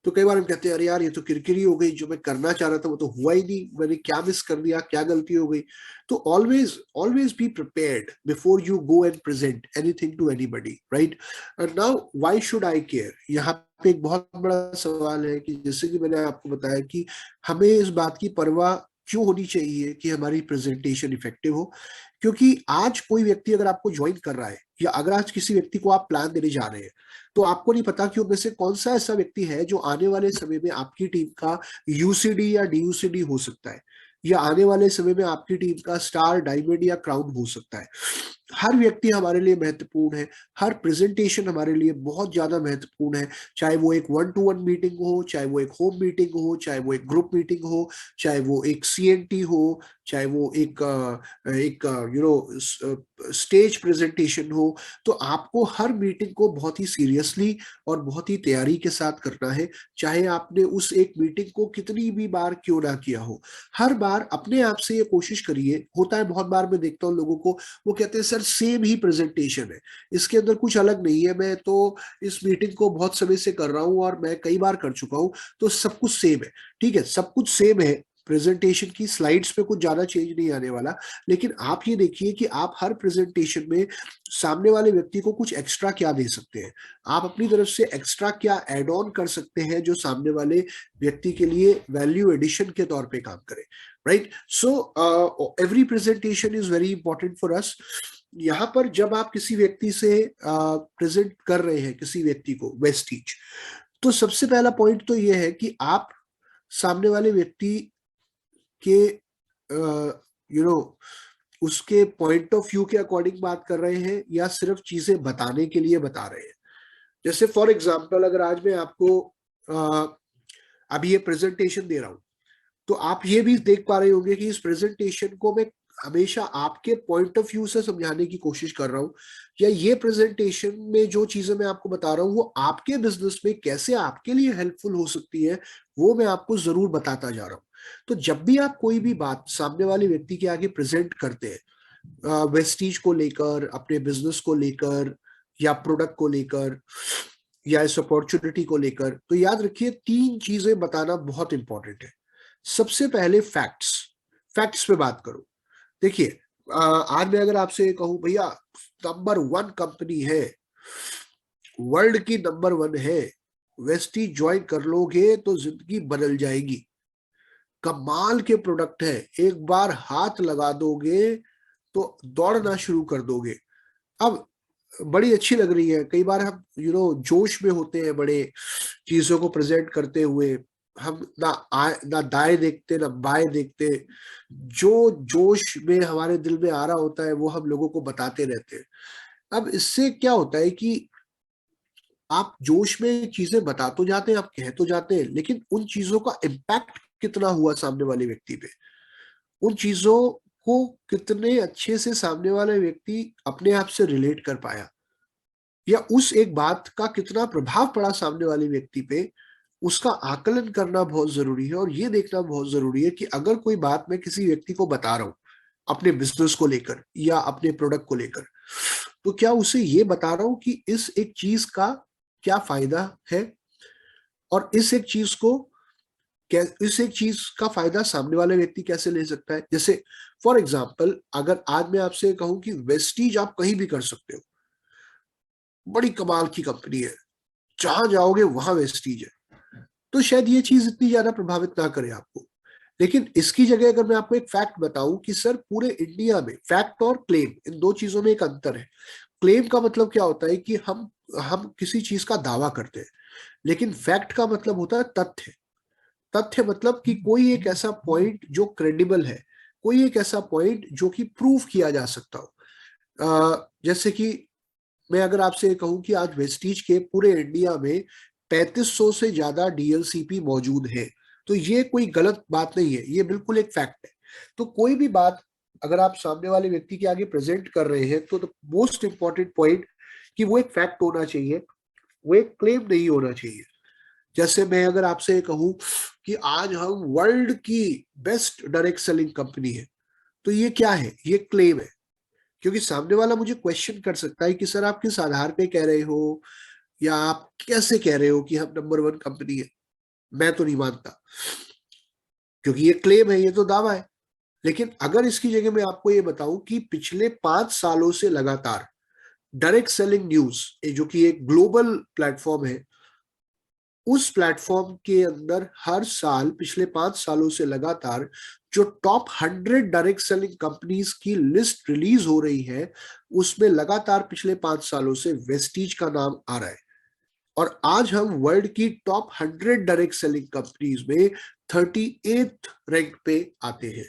तो कई बार हम कहते हैं अरे यार ये तो किरकिरी हो गई, जो मैं करना चाह रहा था वो तो हुआ ही नहीं, मैंने क्या मिस कर दिया, क्या गलती हो गई। तो always always be prepared before you go and present anything to anybody, right. Now why should I care, यहाँ पे एक बहुत बड़ा सवाल है कि जैसे कि मैंने आपको बताया कि हमें इस बात की परवाह क्यों होनी चाहिए कि हमारी प्रेजेंटेशन इफेक्टिव हो। क्योंकि आज कोई व्यक्ति अगर आपको ज्वाइन कर रहा है, या अगर आज किसी व्यक्ति को आप प्लान देने जा रहे हैं, तो आपको नहीं पता कि उनमें से कौन सा ऐसा व्यक्ति है जो आने वाले समय में आपकी टीम का यूसीडी या डीयूसीडी हो सकता है, या आने वाले समय में आपकी टीम का स्टार, डायमंड या क्राउन हो सकता है। हर व्यक्ति हमारे लिए महत्वपूर्ण है, हर प्रेजेंटेशन हमारे लिए बहुत ज्यादा महत्वपूर्ण है, चाहे वो एक 1-to-1 मीटिंग हो, चाहे वो एक होम मीटिंग हो, चाहे वो एक ग्रुप मीटिंग हो, चाहे वो एक सीएनटी हो, चाहे वो एक स्टेज प्रेजेंटेशन हो। तो आपको हर मीटिंग को बहुत ही सीरियसली और बहुत ही तैयारी के साथ करना है, चाहे आपने उस एक मीटिंग को कितनी भी बार क्यों ना किया हो। हर बार अपने आप से ये कोशिश करिए। होता है बहुत बार मैं देखता हूँ लोगों को, वो कहते हैं सर सेम ही प्रेजेंटेशन है, इसके अंदर कुछ अलग नहीं है, मैं तो इस मीटिंग को बहुत समय से कर रहा हूं और मैं कई बार कर चुका हूं, तो सब कुछ सेम है। ठीक है, सब कुछ सेम है, प्रेजेंटेशन की स्लाइड्स पे कुछ ज्यादा चेंज नहीं आने वाला, लेकिन आप ये देखिए कि आप हर प्रेजेंटेशन में सामने वाले व्यक्ति को कुछ एक्स्ट्रा क्या दे सकते हैं, आप अपनी तरफ से एक्स्ट्रा क्या एड ऑन कर सकते हैं जो सामने वाले व्यक्ति के लिए वैल्यू एडिशन के तौर पे काम करे, right. So every presentation is very important for us. यहाँ पर जब आप किसी व्यक्ति से प्रेजेंट कर रहे हैं किसी व्यक्ति को वेस्टीज, तो सबसे पहला पॉइंट तो ये है कि आप सामने वाले व्यक्ति के उसके पॉइंट ऑफ व्यू के अकॉर्डिंग बात कर रहे हैं या सिर्फ चीजें बताने के लिए बता रहे हैं। जैसे फॉर एग्जाम्पल, अगर आज मैं आपको अभी ये प्रेजेंटेशन दे रहा हूं, तो आप ये भी देख पा रहे होंगे कि इस प्रेजेंटेशन को मैं हमेशा आपके पॉइंट ऑफ व्यू से समझाने की कोशिश कर रहा हूं, या ये प्रेजेंटेशन में जो चीजें मैं आपको बता रहा हूं वो आपके बिजनेस में कैसे आपके लिए हेल्पफुल हो सकती है, वो मैं आपको जरूर बताता जा रहा हूं। तो जब भी आप कोई भी बात सामने वाले व्यक्ति के आगे प्रेजेंट करते हैं, वेस्टीज को लेकर, अपने बिजनेस को लेकर, या प्रोडक्ट को लेकर, या इस अपॉर्चुनिटी को लेकर, तो याद रखिए तीन चीजें बताना बहुत इंपॉर्टेंट है। सबसे पहले फैक्ट्स, फैक्ट्स पे बात करो। देखिए, आज मैं अगर आपसे कहूं भैया नंबर 1 कंपनी है, वर्ल्ड की नंबर 1 है, वेस्टी ज्वाइन कर लोगे तो जिंदगी बदल जाएगी, कमाल के प्रोडक्ट है, एक बार हाथ लगा दोगे तो दौड़ना शुरू कर दोगे। अब बड़ी अच्छी लग रही है, कई बार हम जोश में होते हैं बड़े चीजों को प्रेजेंट करते हुए, हम ना दाएं देखते ना बाएं देखते, जो जोश में हमारे दिल में आ रहा होता है वो हम लोगों को बताते रहते हैं। अब इससे क्या होता है कि आप जोश में चीजें बता तो जाते हैं, आप कह तो जाते हैं, लेकिन उन चीजों का इम्पैक्ट कितना हुआ सामने वाले व्यक्ति पे, उन चीजों को कितने अच्छे से सामने वाला व्यक्ति अपने आप से रिलेट कर पाया, या उस एक बात का कितना प्रभाव पड़ा सामने वाले व्यक्ति पे, उसका आकलन करना बहुत जरूरी है। और ये देखना बहुत जरूरी है कि अगर कोई बात मैं किसी व्यक्ति को बता रहा हूं अपने बिजनेस को लेकर या अपने प्रोडक्ट को लेकर, तो क्या उसे ये बता रहा हूं कि इस एक चीज का क्या फायदा है, और इस एक चीज का फायदा सामने वाले व्यक्ति कैसे ले सकता है। जैसे फॉर एग्जाम्पल, अगर आज मैं आपसे कहूं कि वेस्टीज आप कहीं भी कर सकते हो, बड़ी कमाल की कंपनी है, जहां जाओगे वहां वेस्टीज है, तो शायद ये चीज इतनी ज्यादा प्रभावित ना करे आपको। लेकिन इसकी जगह अगर मैं आपको एक फैक्ट बताऊं कि सर पूरे इंडिया में, फैक्ट और क्लेम इन दो चीजों में एक अंतर है। क्लेम का मतलब क्या होता है कि हम किसी चीज का दावा करते हैं, लेकिन फैक्ट का मतलब होता है तथ्य। तथ्य मतलब कि कोई एक ऐसा पॉइंट जो क्रेडिबल है, कोई एक ऐसा पॉइंट जो कि प्रूव किया जा सकता हो। जैसे कि मैं अगर आपसे कहूं कि आज वेस्टीज के पूरे इंडिया में 3500 से ज्यादा डीएलसीपी मौजूद है, तो ये कोई गलत बात नहीं है, ये बिल्कुल एक फैक्ट है। तो कोई भी बात अगर आप सामने वाले व्यक्ति के आगे प्रेजेंट कर रहे हैं, तो मोस्ट इंपॉर्टेंट पॉइंट कि वो एक फैक्ट होना चाहिए, वो एक क्लेम नहीं होना चाहिए। जैसे मैं अगर आपसे कहूं कि आज हम वर्ल्ड की बेस्ट डायरेक्ट सेलिंग कंपनी है, तो ये क्या है? ये क्लेम है, क्योंकि सामने वाला मुझे क्वेश्चन कर सकता है कि सर आप किस आधार पे कह रहे हो, या आप कैसे कह रहे हो कि हम नंबर वन कंपनी है। मैं तो नहीं मानता, क्योंकि ये क्लेम है, ये तो दावा है। लेकिन अगर इसकी जगह मैं आपको ये बताऊं कि पिछले 5 सालों से लगातार डायरेक्ट सेलिंग न्यूज, जो कि एक ग्लोबल प्लेटफॉर्म है, उस प्लेटफॉर्म के अंदर हर साल पिछले 5 सालों से लगातार जो टॉप 100 डायरेक्ट सेलिंग कंपनीज की लिस्ट रिलीज हो रही है, उसमें लगातार पिछले 5 सालों से वेस्टीज का नाम आ रहा है। और आज हम वर्ल्ड की टॉप 100 डायरेक्ट सेलिंग कंपनीज में 38 रैंक पे आते हैं।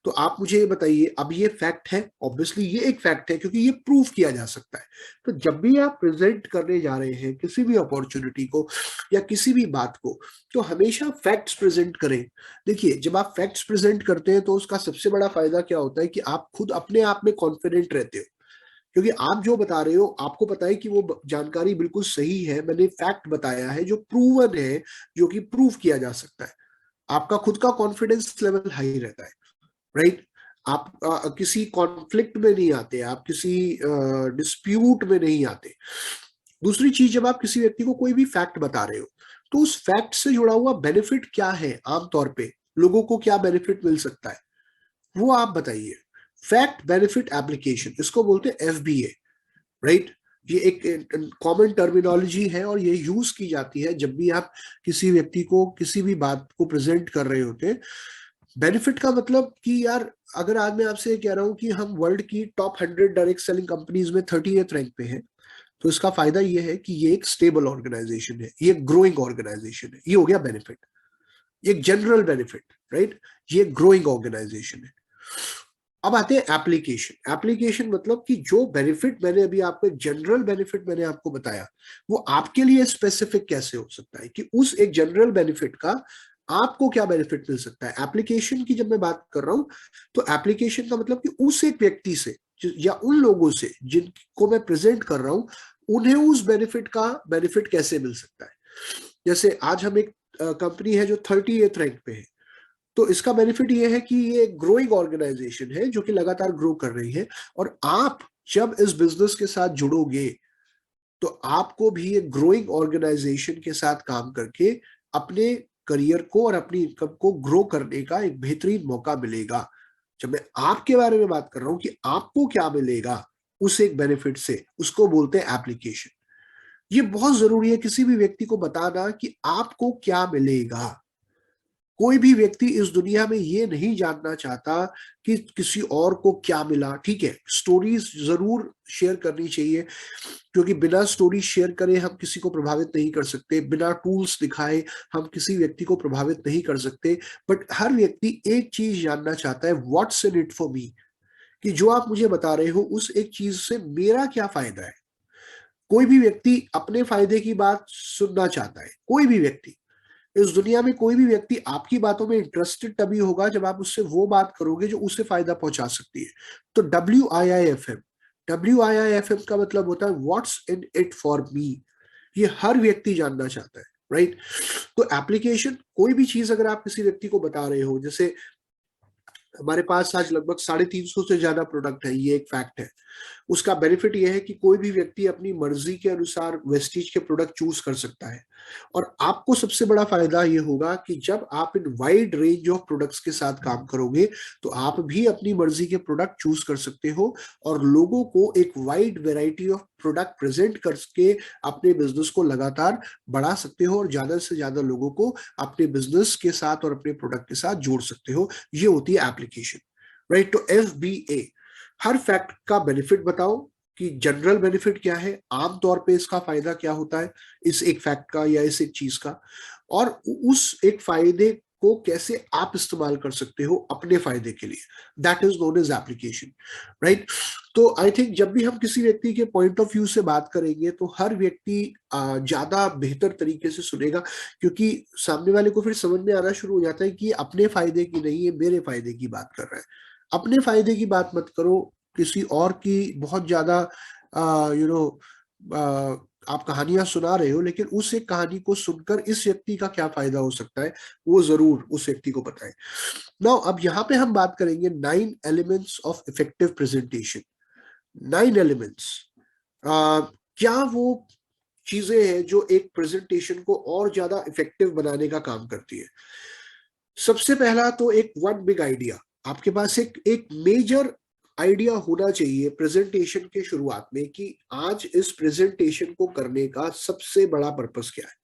तो आप मुझे ये बताइए, अब ये फैक्ट है, ऑब्वियसली ये एक फैक्ट है, क्योंकि ये प्रूव किया जा सकता है। तो जब भी आप प्रेजेंट करने जा रहे हैं किसी भी अपॉर्चुनिटी को या किसी भी बात को, तो हमेशा फैक्ट्स प्रेजेंट करें। देखिए, जब आप फैक्ट्स प्रेजेंट करते हैं तो उसका सबसे बड़ा फायदा क्या होता है कि आप खुद अपने आप में कॉन्फिडेंट रहते हो, क्योंकि आप जो बता रहे हो आपको पता है कि वो जानकारी बिल्कुल सही है, मैंने फैक्ट बताया है जो प्रूवन है, जो कि प्रूव किया जा सकता है। आपका खुद का कॉन्फिडेंस लेवल हाई रहता है, राइट? आप किसी कॉन्फ्लिक्ट में नहीं आते, आप किसी डिस्प्यूट में नहीं आते। दूसरी चीज, जब आप किसी व्यक्ति को कोई भी फैक्ट बता रहे हो, तो उस फैक्ट से जुड़ा हुआ बेनिफिट क्या है, आमतौर पे लोगों को क्या बेनिफिट मिल सकता है, वो आप बताइए। फैक्ट बेनिफिट एप्लीकेशन, इसको बोलते हैं एफबीए, राइट? ये एक कॉमन टर्मिनोलॉजी है और ये यूज की जाती है जब भी आप किसी व्यक्ति को किसी भी बात को प्रेजेंट कर रहे होते हैं। बेनिफिट का मतलब कि यार, अगर आज मैं आपसे कह रहा हूं कि हम वर्ल्ड की टॉप 100 डायरेक्ट सेलिंग कंपनीज में 38 रैंक पे हैं, तो इसका फायदा ये है कि ये एक स्टेबल ऑर्गेनाइजेशन है, ये ग्रोइंग ऑर्गेनाइजेशन है। ये हो गया बेनिफिट, एक जनरल बेनिफिट, राइट? ये ग्रोइंग ऑर्गेनाइजेशन है। अब आते हैं एप्लीकेशन। एप्लीकेशन मतलब कि जो बेनिफिट मैंने अभी आपको, एक जनरल बेनिफिट मैंने आपको बताया, वो आपके लिए स्पेसिफिक कैसे हो सकता है, कि उस एक जनरल बेनिफिट का आपको क्या बेनिफिट मिल सकता है। एप्लीकेशन की जब मैं बात कर रहा हूं, तो एप्लीकेशन का मतलब कि उस एक व्यक्ति से या उन लोगों से जिनको मैं प्रेजेंट कर रहा हूं, उन्हें उस बेनिफिट का बेनिफिट कैसे मिल सकता है। जैसे आज हम एक कंपनी है जो 38 रैंक पे है, तो इसका बेनिफिट ये है कि ये ग्रोइंग ऑर्गेनाइजेशन है जो कि लगातार ग्रो कर रही है। और आप जब इस बिजनेस के साथ जुड़ोगे, तो आपको भी एक ग्रोइंग ऑर्गेनाइजेशन के साथ काम करके अपने करियर को और अपनी इनकम को ग्रो करने का एक बेहतरीन मौका मिलेगा। जब मैं आपके बारे में बात कर रहा हूं कि आपको क्या मिलेगा उस एक बेनिफिट से, उसको बोलते हैं एप्लीकेशन। ये बहुत जरूरी है किसी भी व्यक्ति को बताना कि आपको क्या मिलेगा। कोई भी व्यक्ति इस दुनिया में ये नहीं जानना चाहता कि किसी और को क्या मिला। ठीक है, स्टोरीज जरूर शेयर करनी चाहिए, क्योंकि बिना स्टोरी शेयर करे हम किसी को प्रभावित नहीं कर सकते, बिना टूल्स दिखाए हम किसी व्यक्ति को प्रभावित नहीं कर सकते। बट हर व्यक्ति एक चीज जानना चाहता है, what's in it for me, कि जो आप मुझे बता रहे हो उस एक चीज से मेरा क्या फायदा है। कोई भी व्यक्ति अपने फायदे की बात सुनना चाहता है, कोई भी व्यक्ति इस दुनिया में, कोई भी व्यक्ति आपकी बातों में इंटरेस्टेड तभी होगा जब आप उससे वो बात करोगे जो उसे फायदा पहुंचा सकती है। तो WIIFM, WIIFM का मतलब होता है what's in it for me. ये हर व्यक्ति जानना चाहता है, राइट? तो एप्लीकेशन, कोई भी चीज अगर आप किसी व्यक्ति को बता रहे हो, जैसे हमारे पास आज लगभग 350 से ज्यादा प्रोडक्ट है, ये एक फैक्ट है। उसका बेनिफिट यह है कि कोई भी व्यक्ति अपनी मर्जी के अनुसार वेस्टीज के प्रोडक्ट चूज कर सकता है। और आपको सबसे बड़ा फायदा ये होगा कि जब आप इन वाइड रेंज ऑफ प्रोडक्ट्स के साथ काम करोगे, तो आप भी अपनी मर्जी के प्रोडक्ट चूज कर सकते हो और लोगों को एक wide variety of product present करके अपने बिजनेस को लगातार बढ़ा सकते हो और ज्यादा से ज्यादा लोगों को अपने बिजनेस के साथ और अपने प्रोडक्ट के साथ जोड़ सकते हो। ये होती है एप्लीकेशन, राइट? तो FBA, हर फैक्ट का बेनिफिट बताओ कि जनरल बेनिफिट क्या है, आमतौर पे इसका फायदा क्या होता है इस एक फैक्ट का या इस एक चीज का, और उस एक फायदे को कैसे आप इस्तेमाल कर सकते हो अपने फायदे के लिए। That is known as application, right? तो आई थिंक जब भी हम किसी व्यक्ति के पॉइंट ऑफ व्यू से बात करेंगे, तो हर व्यक्ति ज्यादा बेहतर तरीके से सुनेगा, क्योंकि सामने वाले को फिर समझ में आना शुरू हो जाता है कि अपने फायदे की नहीं, ये मेरे फायदे की बात कर रहा है। अपने फायदे की बात मत करो, किसी और की बहुत ज्यादा यू नो आप कहानियां सुना रहे हो, लेकिन उस एक कहानी को सुनकर इस व्यक्ति का क्या फायदा हो सकता है वो जरूर उस व्यक्ति को पता है। नाउ अब यहाँ पे हम बात करेंगे 9 elements of effective presentation. 9 elements, क्या वो चीजें हैं जो एक प्रेजेंटेशन को और ज्यादा इफेक्टिव बनाने का काम करती है। सबसे पहला तो एक वन बिग आइडिया, आपके पास एक एक मेजर आइडिया होना चाहिए प्रेजेंटेशन के शुरुआत में कि आज इस प्रेजेंटेशन को करने का सबसे बड़ा पर्पस क्या है।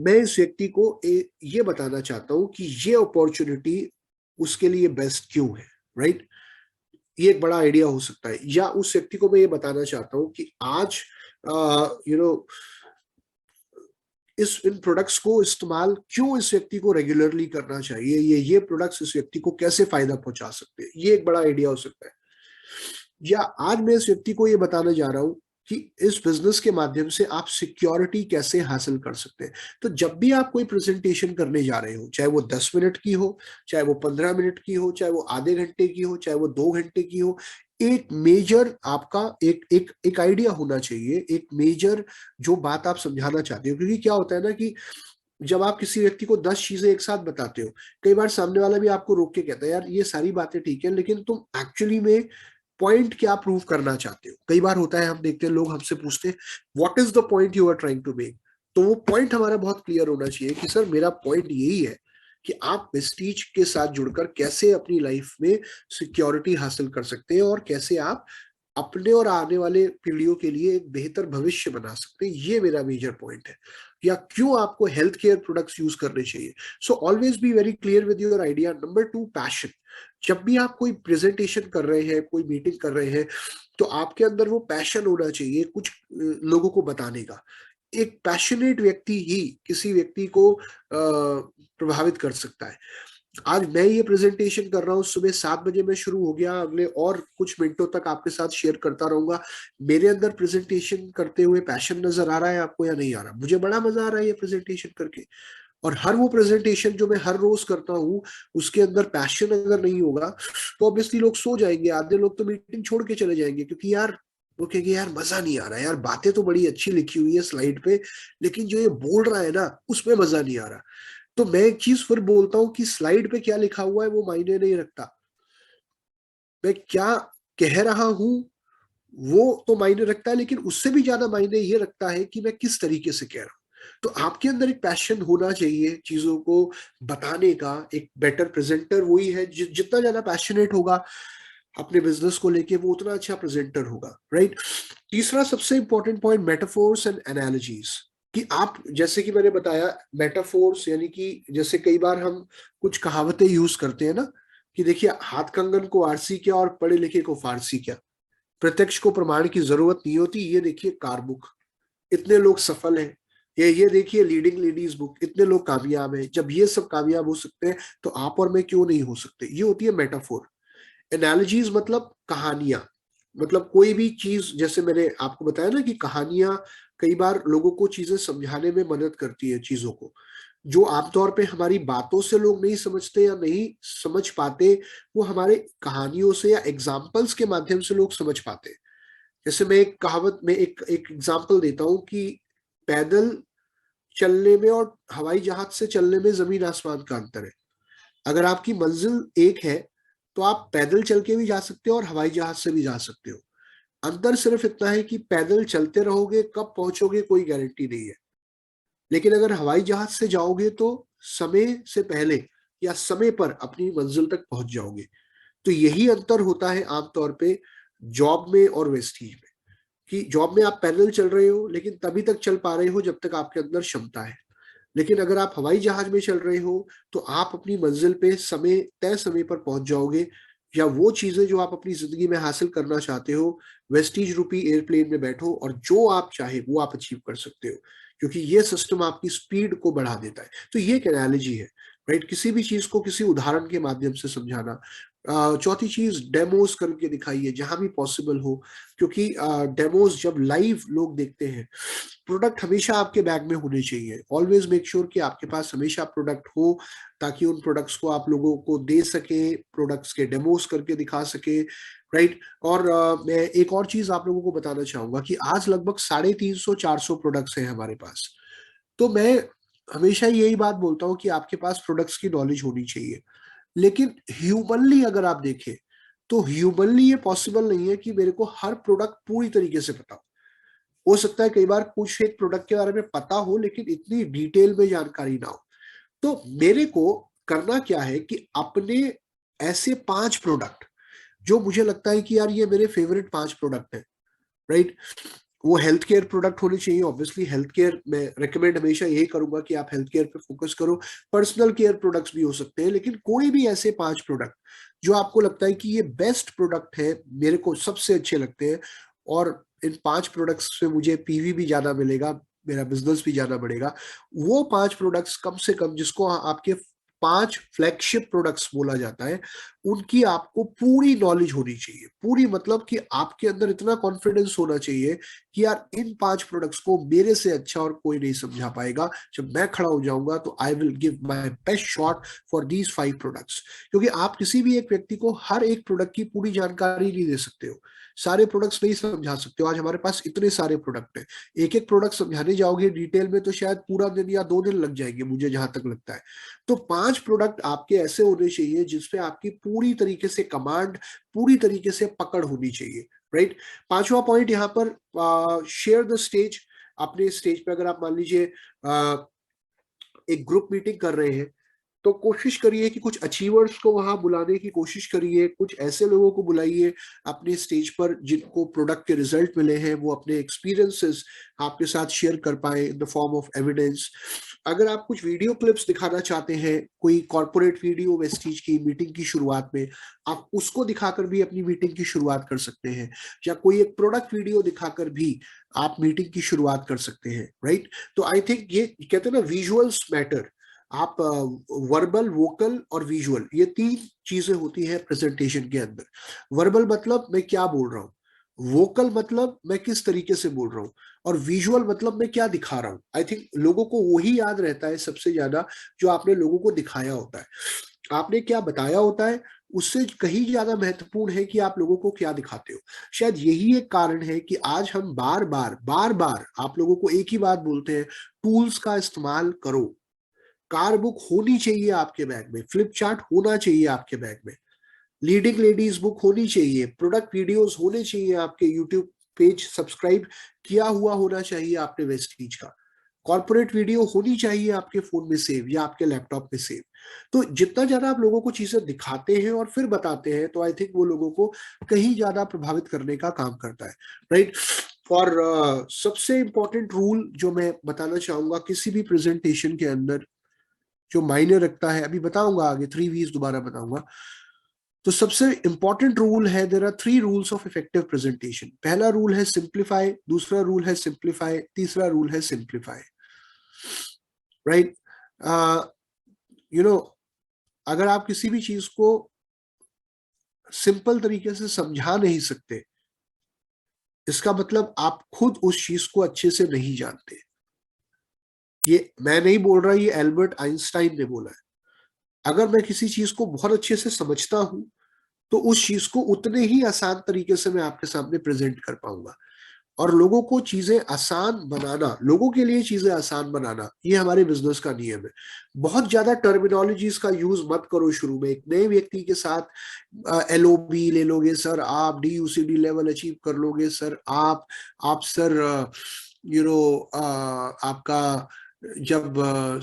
मैं इस व्यक्ति को ये बताना चाहता हूं कि ये अपॉर्चुनिटी उसके लिए बेस्ट क्यों है, राइट। ये एक बड़ा आइडिया हो सकता है। या उस व्यक्ति को मैं ये बताना चाहता हूं कि आज इस इन प्रोडक्ट्स को इस्तेमाल क्यों इस व्यक्ति को रेगुलरली करना चाहिए, ये प्रोडक्ट्स इस व्यक्ति को कैसे फायदा पहुंचा सकते हैं, ये एक बड़ा आइडिया हो सकता है। या आज मैं इस व्यक्ति को ये बताने जा रहा हूं कि इस बिजनेस के माध्यम से आप सिक्योरिटी कैसे हासिल कर सकते हैं। तो जब भी आप कोई प्रेजेंटेशन करने जा रहे हो, चाहे वो 10 मिनट की हो, चाहे वो 15 मिनट की हो, चाहे वो आधे घंटे की हो, चाहे वो 2 घंटे की हो, एक मेजर आपका एक आइडिया होना चाहिए, एक मेजर जो बात आप समझाना चाहते हो। क्योंकि क्या होता है ना कि जब आप किसी व्यक्ति को 10 चीजें एक साथ बताते हो, कई बार सामने वाला भी आपको रोक के कहता है यार ये सारी बातें ठीक है, लेकिन तुम एक्चुअली में पॉइंट क्या प्रूव करना चाहते हो। कई बार होता है, हम देखते हैं लोग हमसे पूछते हैं what is the point you are trying to make. तो वो पॉइंट हमारा बहुत क्लियर होना चाहिए कि सर मेरा पॉइंट यही है कि आप वेस्टीज के साथ जुड़कर कैसे अपनी लाइफ में सिक्योरिटी हासिल कर सकते हैं और कैसे आप अपने और आने वाले पीढ़ियों के लिए एक बेहतर भविष्य बना सकते हैं। ये मेरा मेजर पॉइंट है। या क्यों आपको हेल्थ केयर प्रोडक्ट्स यूज करने चाहिए। So always be very clear with your idea. Number 2, passion. जब भी आप कोई प्रेजेंटेशन कर रहे हैं, कोई मीटिंग कर रहे हैं, तो आपके अंदर वो पैशन होना चाहिए कुछ लोगों को बताने का। एक पैशनेट व्यक्ति ही किसी व्यक्ति को प्रभावित कर सकता है। आज मैं ये प्रेजेंटेशन कर रहा हूँ, सुबह 7 बजे में शुरू हो गया, अगले और कुछ मिनटों तक आपके साथ शेयर करता रहूंगा। मेरे अंदर प्रेजेंटेशन करते हुए पैशन नजर आ रहा है आपको या नहीं आ रहा। मुझे बड़ा मजा आ रहा है ये प्रेजेंटेशन करके। और हर वो प्रेजेंटेशन जो मैं हर रोज करता हूँ, उसके अंदर पैशन अगर नहीं होगा तो ऑब्वियसली लोग सो जाएंगे। आधे लोग तो मीटिंग छोड़ के चले जाएंगे, क्योंकि यार वो कहेंगे यार मजा नहीं आ रहा है, यार बातें तो बड़ी अच्छी लिखी हुई है स्लाइड पे, लेकिन जो ये बोल रहा है ना उसमें मजा नहीं आ रहा। तो मैं एक चीज फिर बोलता हूँ कि स्लाइड पे क्या लिखा हुआ है वो मायने नहीं रखता, मैं क्या कह रहा हूं वो तो मायने रखता है, लेकिन उससे भी ज्यादा मायने ये रखता है कि मैं किस तरीके से कह रहा हूं। तो आपके अंदर एक पैशन होना चाहिए चीजों को बताने का। एक बेटर प्रेजेंटर वही है जितना ज्यादा पैशनेट होगा अपने बिजनेस को लेके, वो उतना अच्छा प्रेजेंटर होगा, राइट। तीसरा सबसे important point, metaphors and analogies. कि आप, जैसे कि मैंने बताया, मेटाफोर्स यानी कि जैसे कई बार हम कुछ कहावतें यूज करते हैं ना, कि देखिए हाथ कंगन को आरसी क्या और पढ़े लिखे को फारसी क्या, प्रत्यक्ष को प्रमाण की जरूरत नहीं होती, ये देखिए कार बुक, इतने लोग सफल हैं, ये देखिए लीडिंग लेडीज बुक, इतने लोग कामयाब हैं। जब ये सब कामयाब हो सकते हैं तो आप और मैं क्यों नहीं हो सकते। ये होती है मेटाफोर। एनालॉजीज मतलब कहानियां, मतलब कोई भी चीज, जैसे मैंने आपको बताया ना कि कहानियां कई बार लोगों को चीजें समझाने में मदद करती है, चीजों को जो आमतौर पे हमारी बातों से लोग नहीं समझते या नहीं समझ पाते, वो हमारे कहानियों से या एग्जाम्पल्स के माध्यम से लोग समझ पाते हैं। जैसे मैं एक कहावत में एक एग्जाम्पल देता हूँ कि पैदल चलने में और हवाई जहाज से चलने में जमीन आसमान का अंतर है। अगर आपकी मंजिल एक है तो आप पैदल चल के भी जा सकते हो और हवाई जहाज से भी जा सकते हो। अंतर सिर्फ इतना है कि पैदल चलते रहोगे, कब पहुंचोगे कोई गारंटी नहीं है, लेकिन अगर हवाई जहाज से जाओगे तो समय से पहले या समय पर अपनी मंजिल तक पहुंच जाओगे। तो यही अंतर होता है आमतौर पे जॉब में और वेस्टीज में, कि जॉब में आप पैदल चल रहे हो लेकिन तभी तक चल पा रहे हो जब तक आपके अंदर क्षमता है, लेकिन अगर आप हवाई जहाज में चल रहे हो तो आप अपनी मंजिल पे तय समय पर पहुंच जाओगे। या वो चीजें जो आप अपनी जिंदगी में हासिल करना चाहते हो, वेस्टीज रूपी एयरप्लेन में बैठो और जो आप चाहे वो आप अचीव कर सकते हो, क्योंकि ये सिस्टम आपकी स्पीड को बढ़ा देता है। तो ये एक एनालॉजी है, राइट, किसी भी चीज को किसी उदाहरण के माध्यम से समझाना। चौथी चीज, डेमोस करके दिखाइए जहां भी पॉसिबल हो, क्योंकि डेमोस जब लाइव लोग देखते हैं, प्रोडक्ट हमेशा आपके बैग में होने चाहिए। ऑलवेज मेक श्योर कि आपके पास हमेशा प्रोडक्ट हो, ताकि उन प्रोडक्ट्स को आप लोगों को दे सके, प्रोडक्ट्स के डेमोस करके दिखा सके, राइट। और मैं एक और चीज आप लोगों को बताना चाहूंगा कि आज लगभग 350-400 प्रोडक्ट्स हैं हमारे पास। तो मैं हमेशा यही बात बोलता हूँ कि आपके पास प्रोडक्ट्स की नॉलेज होनी चाहिए, लेकिन ह्यूमनली अगर आप देखें तो ह्यूमनली ये पॉसिबल नहीं है कि मेरे को हर प्रोडक्ट पूरी तरीके से पता हो सकता है कई बार कुछ एक प्रोडक्ट के बारे में पता हो लेकिन इतनी डिटेल में जानकारी ना हो। तो मेरे को करना क्या है कि अपने ऐसे 5 प्रोडक्ट जो मुझे लगता है कि यार ये मेरे फेवरेट 5 प्रोडक्ट है, राइट। वो हेल्थ केयर प्रोडक्ट होने चाहिए। ऑब्वियसली हेल्थ केयर मैं रेकमेंड हमेशा यही करूंगा कि आप हेल्थ केयर पे फोकस करो। पर्सनल केयर प्रोडक्ट्स भी हो सकते हैं, लेकिन कोई भी ऐसे 5 प्रोडक्ट जो आपको लगता है कि ये बेस्ट प्रोडक्ट है, मेरे को सबसे अच्छे लगते हैं, और इन 5 प्रोडक्ट्स से मुझे पीवी भी ज्यादा मिलेगा, मेरा बिजनेस भी ज्यादा बढ़ेगा। वो 5 प्रोडक्ट्स कम से कम, जिसको आपके 5 फ्लैगशिप प्रोडक्ट्स बोला जाता है, उनकी आपको पूरी नॉलेज होनी चाहिए। पूरी मतलब कि आपके अंदर इतना कॉन्फिडेंस होना चाहिए कि यार इन 5 प्रोडक्ट्स को मेरे से अच्छा और कोई नहीं समझा पाएगा। जब मैं खड़ा हो जाऊंगा तो I will give my best shot for these 5 products. क्योंकि आप किसी भी एक व्यक्ति को हर एक प्रोडक्ट की पूरी जानकारी नहीं दे सकते हो, सारे प्रोडक्ट्स नहीं समझा सकते हो। आज हमारे पास इतने सारे प्रोडक्ट हैं, एक एक प्रोडक्ट समझाने जाओगे डिटेल में तो शायद पूरा दिन या 2 दिन लग जाएंगे, मुझे जहां तक लगता है। तो 5 प्रोडक्ट आपके ऐसे होने चाहिए जिसपे आपकी पूरी तरीके से कमांड, पूरी तरीके से पकड़ होनी चाहिए, राइट। पांचवा पॉइंट यहाँ पर, शेयर द स्टेज। अपने स्टेज पे अगर आप मान लीजिए एक ग्रुप मीटिंग कर रहे हैं, तो कोशिश करिए कि कुछ अचीवर्स को वहां बुलाने की कोशिश करिए। कुछ ऐसे लोगों को बुलाइए अपने स्टेज पर जिनको प्रोडक्ट के रिजल्ट मिले हैं, वो अपने एक्सपीरियंसेस आपके साथ शेयर कर पाए in the form of evidence. अगर आप कुछ वीडियो क्लिप्स दिखाना चाहते हैं, कोई कॉर्पोरेट वीडियो वेस्टीज की मीटिंग की शुरुआत में, आप उसको दिखाकर भी अपनी मीटिंग की शुरुआत कर सकते हैं, या कोई एक प्रोडक्ट वीडियो दिखाकर भी आप मीटिंग की शुरुआत कर सकते हैं, राइट। तो आई थिंक ये कहते हैं ना, विजुअल्स मैटर। आप वर्बल, वोकल और विजुअल, ये 3 चीजें होती है प्रेजेंटेशन के अंदर। वर्बल मतलब मैं क्या बोल रहा हूँ, वोकल मतलब मैं किस तरीके से बोल रहा हूँ, और विजुअल मतलब मैं क्या दिखा रहा हूँ। आई थिंक लोगों को वही याद रहता है सबसे ज्यादा, जो आपने लोगों को दिखाया होता है। आपने क्या बताया होता है उससे कहीं ज्यादा महत्वपूर्ण है कि आप लोगों को क्या दिखाते हो। शायद यही एक कारण है कि आज हम बार बार आप लोगों को एक ही बात बोलते हैं, टूल्स का इस्तेमाल करो। कार बुक होनी चाहिए आपके बैग में, फ्लिप चार्ट होना चाहिए आपके बैग में, लीडिंग लेडीज बुक होनी चाहिए, प्रोडक्ट वीडियोस होने चाहिए आपके यूट्यूब पेज सब्सक्राइब किया हुआ होना चाहिए आपने वेस्टीज का, कॉर्पोरेट वीडियो होनी चाहिए आपके फोन में सेव या आपके लैपटॉप में सेव। तो जितना ज्यादा आप लोगों को चीजें दिखाते हैं और फिर बताते हैं, तो आई थिंक वो लोगों को कहीं ज्यादा प्रभावित करने का काम करता है, राइट। और सबसे इंपॉर्टेंट रूल जो मैं बताना चाहूंगा किसी भी प्रेजेंटेशन के अंदर, जो मायने रखता है, अभी बताऊंगा आगे, 3 V's दोबारा बताऊंगा। तो सबसे इंपॉर्टेंट रूल है, there are 3 rules of effective presentation. पहला रूल है सिंप्लीफाई, दूसरा रूल है सिंप्लीफाई, तीसरा रूल है सिंप्लीफाई, राइट। यू नो अगर आप किसी भी चीज को सिंपल तरीके से समझा नहीं सकते, इसका मतलब आप खुद उस चीज को अच्छे से नहीं जानते। ये मैं नहीं बोल रहा, ये एल्बर्ट आइंस्टाइन ने बोला है। अगर मैं किसी चीज को बहुत अच्छे से समझता हूं, तो उस चीज को उतने ही आसान तरीके से मैं आपके सामने प्रेजेंट कर पाऊंगा। और लोगों को चीजें आसान बनाना, लोगों के लिए चीजें आसान बनाना, ये हमारे बिजनेस का नियम है। बहुत ज्यादा टर्मिनोलॉजीज का यूज मत करो शुरू में। एक नए व्यक्ति के साथ एलओबी ले लोगे सर, आप डीयूसीडी लेवल अचीव कर लोगे सर, आप सर आपका जब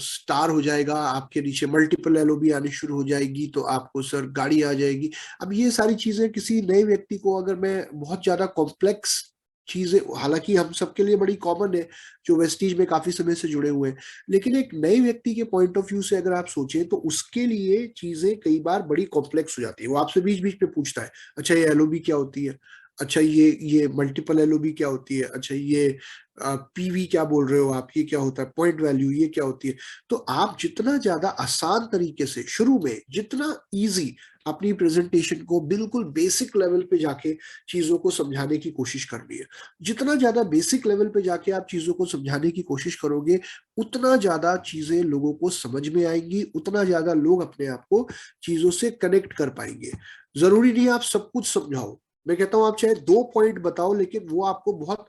स्टार हो जाएगा, आपके नीचे मल्टीपल एलओबी आनी शुरू हो जाएगी, तो आपको सर गाड़ी आ जाएगी। अब ये सारी चीजें किसी नए व्यक्ति को अगर मैं बहुत ज्यादा कॉम्प्लेक्स चीजें, हालांकि हम सबके लिए बड़ी कॉमन है जो वेस्टीज में काफी समय से जुड़े हुए हैं, लेकिन एक नए व्यक्ति के पॉइंट ऑफ व्यू से अगर आप सोचें तो उसके लिए चीजें कई बार बड़ी कॉम्प्लेक्स हो जाती है। वो आपसे बीच बीच में पूछता है, अच्छा ये एलओबी क्या होती है, अच्छा ये मल्टीपल एलओबी क्या होती है, अच्छा ये पीवी क्या बोल रहे हो आप, ये क्या होता है, पॉइंट वैल्यू ये क्या होती है। तो आप जितना ज्यादा आसान तरीके से शुरू में, जितना इजी अपनी प्रेजेंटेशन को बिल्कुल बेसिक लेवल पे जाके चीजों को समझाने की कोशिश करनी है, जितना ज्यादा बेसिक लेवल पे जाके आप चीजों को समझाने की कोशिश करोगे, उतना ज्यादा चीजें लोगों को समझ में आएंगी, उतना ज्यादा लोग अपने आप को चीजों से कनेक्ट कर पाएंगे। जरूरी नहीं आप सब कुछ समझाओ, मैं कहता हूं आप चाहे 2 पॉइंट बताओ, लेकिन वो आपको बहुत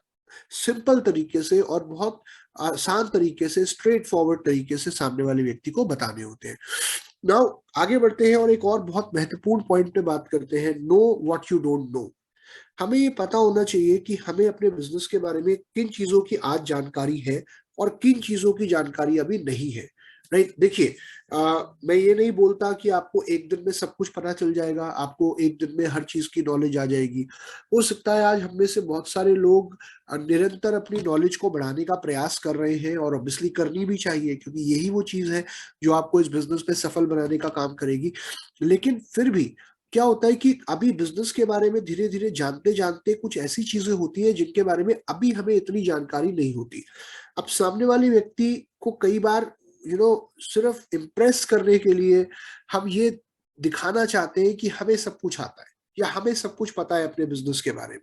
सिंपल तरीके से और बहुत आसान तरीके से, स्ट्रेट फॉरवर्ड तरीके से सामने वाले व्यक्ति को बताने होते हैं। नाउ आगे बढ़ते हैं और एक और बहुत महत्वपूर्ण पॉइंट पे बात करते हैं, know what you don't know. हमें ये पता होना चाहिए कि हमें अपने बिजनेस के बारे में किन चीजों की आज जानकारी है और किन चीजों की जानकारी अभी नहीं है। राइट, देखिए मैं ये नहीं बोलता कि आपको एक दिन में सब कुछ पता चल जाएगा, आपको एक दिन में हर चीज की नॉलेज आ जाएगी। हो सकता है आज हम में से बहुत सारे लोग निरंतर अपनी नॉलेज को बढ़ाने का प्रयास कर रहे हैं, और ऑब्वियसली करनी भी चाहिए, क्योंकि यही वो चीज है जो आपको इस बिजनेस में सफल बनाने का काम करेगी। लेकिन फिर भी क्या होता है कि अभी बिजनेस के बारे में धीरे धीरे जानते जानते कुछ ऐसी चीजें होती है जिनके बारे में अभी हमें इतनी जानकारी नहीं होती। अब सामने वाले व्यक्ति को कई बार सिर्फ इम्प्रेस करने के लिए हम ये दिखाना चाहते हैं कि हमें सब कुछ आता है या हमें सब कुछ पता है अपने बिजनेस के बारे में।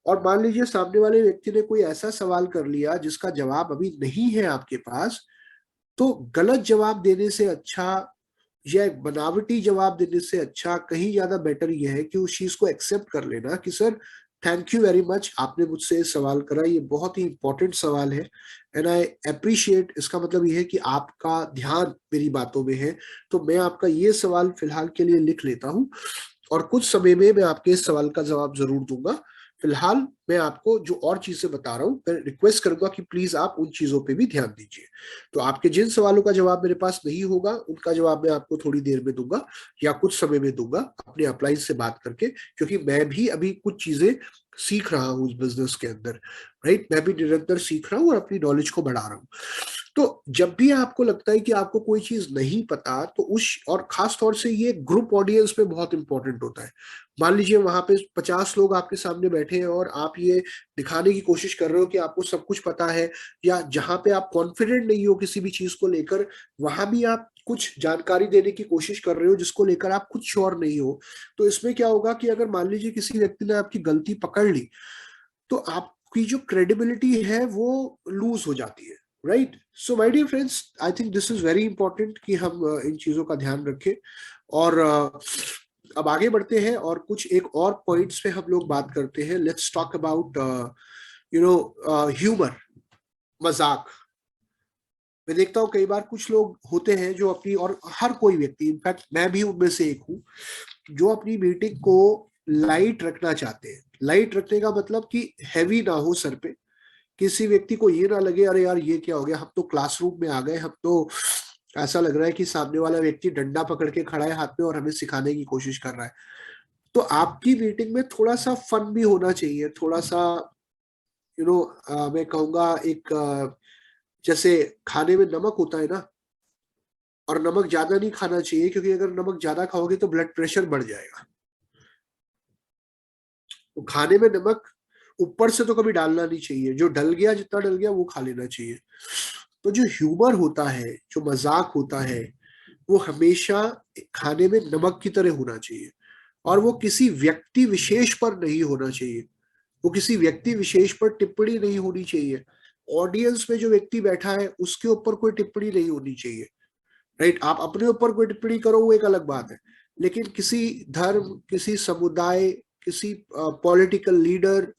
और मान लीजिए सामने वाले व्यक्ति ने कोई ऐसा सवाल कर लिया जिसका जवाब अभी नहीं है आपके पास, तो गलत जवाब देने से अच्छा या एक बनावटी जवाब देने से अच्छा कहीं ज्यादा बेटर यह है कि उस चीज को एक्सेप्ट कर लेना कि sir thank you very much, आपने मुझसे सवाल करा, ये बहुत ही इंपॉर्टेंट सवाल है एंड आई अप्रिशिएट। इसका मतलब ये है कि आपका ध्यान मेरी बातों में है, तो मैं आपका ये सवाल फिलहाल के लिए लिख लेता हूँ और कुछ समय में मैं आपके इस सवाल का जवाब जरूर दूंगा। फिलहाल मैं आपको जो और चीजें बता रहा हूं, मैं रिक्वेस्ट करूंगा कि प्लीज आप उन चीजों पे भी ध्यान दीजिए। तो आपके जिन सवालों का जवाब मेरे पास नहीं होगा उनका जवाब मैं आपको थोड़ी देर में दूंगा या कुछ समय में दूंगा अपने अपलाइन से बात करके, क्योंकि मैं भी अभी कुछ चीजें सीख रहा हूँ इस बिजनेस के अंदर। राइट, मैं भी निरंतर सीख रहा हूँ और अपनी नॉलेज को बढ़ा रहा हूँ। तो जब भी आपको लगता है कि आपको कोई चीज नहीं पता, तो उस, और खास तौर से ये ग्रुप ऑडियंस में बहुत इंपॉर्टेंट होता है। मान लीजिए वहां पे 50 लोग आपके सामने बैठे हैं और आप ये दिखाने की कोशिश कर रहे हो कि आपको सब कुछ पता है, या जहां पे आप कॉन्फिडेंट नहीं हो किसी भी चीज को लेकर, वहां भी आप कुछ जानकारी देने की कोशिश कर रहे हो जिसको लेकर आप खुद श्योर नहीं हो। तो इसमें क्या होगा कि अगर मान लीजिए किसी व्यक्ति ने आपकी गलती पकड़ ली, तो आपकी जो क्रेडिबिलिटी है वो लूज हो जाती है। Right, so my dear friends, I think this is very important कि हम इन चीजों का ध्यान रखें। और अब आगे बढ़ते हैं और कुछ एक और पॉइंट्स पे हम लोग बात करते हैं। लेट्स टॉक अबाउट ह्यूमर, मजाक। मैं देखता हूँ कई बार कुछ लोग होते हैं जो अपनी, और हर कोई व्यक्ति, इनफैक्ट मैं भी उनमें से एक हूँ, जो अपनी मीटिंग को लाइट रखना चाहते हैं। लाइट रखने का मतलब कि हैवी ना हो सर पे, किसी व्यक्ति को ये ना लगे अरे यार ये क्या हो गया, हम तो क्लासरूम में आ गए, हम तो ऐसा लग रहा है कि सामने वाला व्यक्ति डंडा पकड़ के खड़ा है हाथ में और हमें सिखाने की कोशिश कर रहा है। तो आपकी मीटिंग में थोड़ा सा फन भी होना चाहिए, थोड़ा सा मैं कहूंगा एक जैसे खाने में नमक होता है ना, और नमक ज्यादा नहीं खाना चाहिए, क्योंकि अगर नमक ज्यादा खाओगे तो ब्लड प्रेशर बढ़ जाएगा। तो खाने में नमक ऊपर से तो कभी डालना नहीं चाहिए, जो डल गया, जितना डल गया वो खा लेना चाहिए। तो जो ह्यूमर होता है, जो मजाक होता है, वो हमेशा खाने में नमक की तरह होना चाहिए, और वो किसी व्यक्ति विशेष पर नहीं होना चाहिए, वो किसी व्यक्ति विशेष पर टिप्पणी नहीं होनी चाहिए। ऑडियंस में जो व्यक्ति बैठा है उसके ऊपर कोई टिप्पणी नहीं होनी चाहिए। राइट, आप अपने ऊपर कोई टिप्पणी करो वो एक अलग बात है, लेकिन किसी धर्म, किसी समुदाय, किसी पॉलिटिकल लीडर,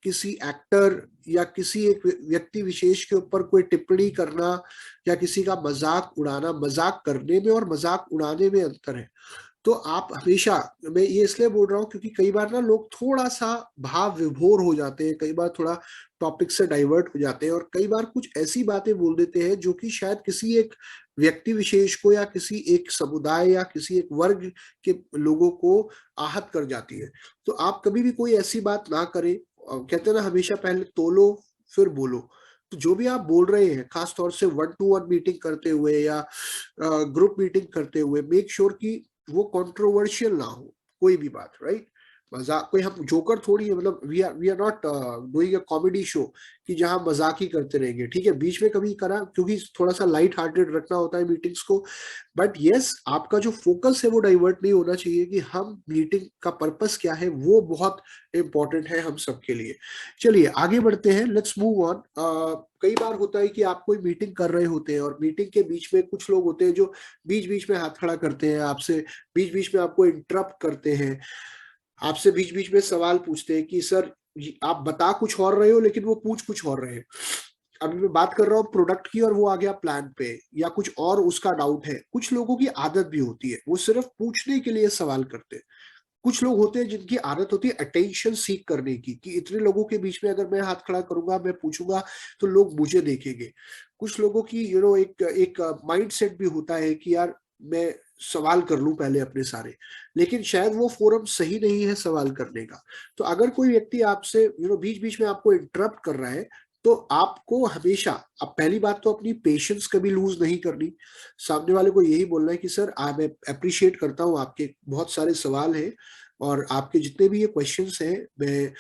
किसी एक्टर या किसी एक व्यक्ति विशेष के ऊपर कोई टिप्पणी करना या किसी का मजाक उड़ाना, मजाक करने में और मजाक उड़ाने में अंतर है। तो आप हमेशा, मैं ये इसलिए बोल रहा हूँ क्योंकि कई बार ना लोग थोड़ा सा भाव विभोर हो जाते हैं, कई बार थोड़ा टॉपिक से डाइवर्ट हो जाते हैं, और कई बार कुछ ऐसी बातें बोल देते हैं जो कि शायद किसी एक व्यक्ति विशेष को या किसी एक समुदाय या किसी एक वर्ग के लोगों को आहत कर जाती है। तो आप कभी भी कोई ऐसी बात ना करें। कहते हैं ना, हमेशा पहले तोलो फिर बोलो। तो जो भी आप बोल रहे हैं, खास तौर से 1-to-1 मीटिंग करते हुए या ग्रुप मीटिंग करते हुए, मेक श्योर कि वो कंट्रोवर्शियल ना हो कोई भी बात। राइट, मजाक कोई हम जोकर थोड़ी है, मतलब we are not doing a comedy show कि जहां मजाक ही करते रहेंगे, ठीक है, बीच में कभी करा क्योंकि थोड़ा सा लाइट हार्टेड रखना होता है मीटिंग्स को। बट यस, आपका जो फोकस है वो डाइवर्ट नहीं होना चाहिए कि हम मीटिंग का पर्पस क्या है, वो बहुत इंपॉर्टेंट है हम सबके लिए। चलिए आगे बढ़ते हैं, लेट्स मूव ऑन। कई बार होता है कि आप कोई मीटिंग कर रहे होते हैं और मीटिंग के बीच में कुछ लोग होते हैं जो बीच बीच में हाथ खड़ा करते हैं आपसे, बीच बीच में आपको इंटरप्ट करते हैं, आपसे बीच बीच में सवाल पूछते हैं कि सर आप बता कुछ और रहे हो लेकिन वो पूछ कुछ और रहे हैं। अभी मैं बात कर रहा हूँ प्रोडक्ट की और वो आ गया प्लान पे, या कुछ और उसका डाउट है। कुछ लोगों की आदत भी होती है वो सिर्फ पूछने के लिए सवाल करते हैं। कुछ लोग होते हैं जिनकी आदत होती है अटेंशन सीख करने की, कि इतने लोगों के बीच में अगर मैं हाथ खड़ा करूंगा, मैं पूछूंगा तो लोग मुझे देखेंगे। कुछ लोगों की एक एक माइंड सेट भी होता है कि यार मैं सवाल कर लूं पहले अपने सारे, लेकिन शायद वो फोरम सही नहीं है सवाल करने का। तो अगर कोई व्यक्ति आपसे बीच बीच में आपको इंटरप्ट कर रहा है, तो आपको हमेशा, अब पहली बात तो अपनी पेशेंस कभी लूज नहीं करनी। सामने वाले को यही बोलना है कि सर मैं अप्रिशिएट करता हूँ, आपके बहुत सारे सवाल हैं और आपके जितने भी ये क्वेश्चंस हैं, मैं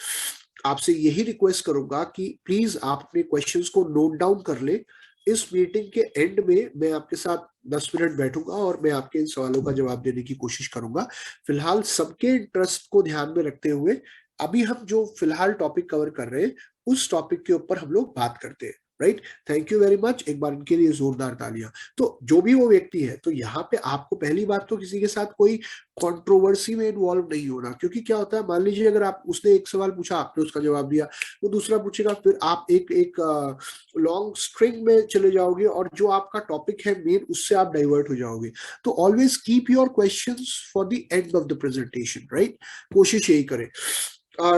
आपसे यही रिक्वेस्ट करूंगा कि प्लीज आप अपने क्वेश्चंस को नोट डाउन कर ले। इस मीटिंग के एंड में मैं आपके साथ 10 मिनट बैठूंगा और मैं आपके इन सवालों का जवाब देने की कोशिश करूंगा। फिलहाल सबके इंटरेस्ट को ध्यान में रखते हुए अभी हम जो फिलहाल टॉपिक कवर कर रहे हैं उस टॉपिक के ऊपर हम लोग बात करते हैं। Right, thank you very much, एक बार इनके लिए जोरदार तालियां। तो जो भी वो व्यक्ति है, तो यहाँ पे आपको पहली बात तो किसी के साथ कोई कंट्रोवर्सी में इन्वॉल्व नहीं होना, क्योंकि क्या होता है, मान लीजिए अगर आप उसने एक सवाल पूछा, आपने उसका जवाब दिया, वो दूसरा पूछेगा, फिर आप एक एक लॉन्ग स्ट्रिंग में चले जाओगे और जो आपका टॉपिक है मेन, उससे आप डाइवर्ट हो जाओगे। तो always keep your questions for the end of the presentation, right, कोशिश यही करें।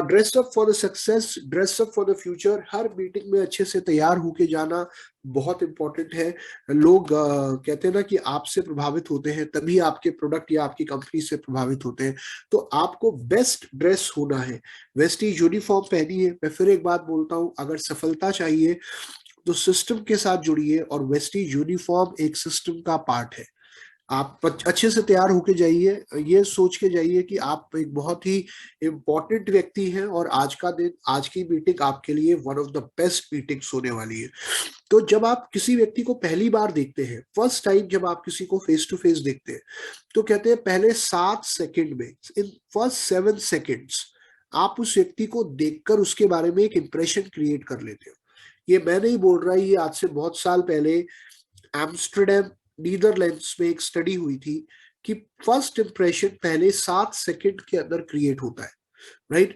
Dress up for the success, dress up for the future, her meeting में अच्छे से तैयार होके जाना बहुत इंपॉर्टेंट है। लोग कहते हैं ना कि आपसे प्रभावित होते हैं तभी आपके प्रोडक्ट या आपकी कंपनी से प्रभावित होते हैं। तो आपको बेस्ट ड्रेस होना है, वेस्टीज यूनिफॉर्म पहनिए। मैं फिर एक बात बोलता हूं, अगर सफलता चाहिए तो सिस्टम के साथ जुड़िए, और वेस्टीज यूनिफॉर्म एक सिस्टम का पार्ट है। आप अच्छे से तैयार होके जाइए, ये सोच के जाइए कि आप एक बहुत ही इम्पोर्टेंट व्यक्ति हैं और आज का दिन, आज की मीटिंग आपके लिए one of the best meetings होने वाली है। तो जब आप किसी व्यक्ति को पहली बार देखते हैं, फर्स्ट टाइम जब आप किसी को फेस टू फेस देखते हैं, तो कहते हैं पहले 7 सेकंड में, इन फर्स्ट 7 सेकंड्स, आप उस व्यक्ति को देखकर उसके बारे में एक इंप्रेशन क्रिएट कर लेते हो। ये मैं नहीं बोल रहा, ये आज से बहुत साल पहले एम्स्टर्डम, नीदरलैंड्स में एक स्टडी हुई थी कि फर्स्ट इंप्रेशन पहले 7 सेकंड के अंदर क्रिएट होता है। राइट,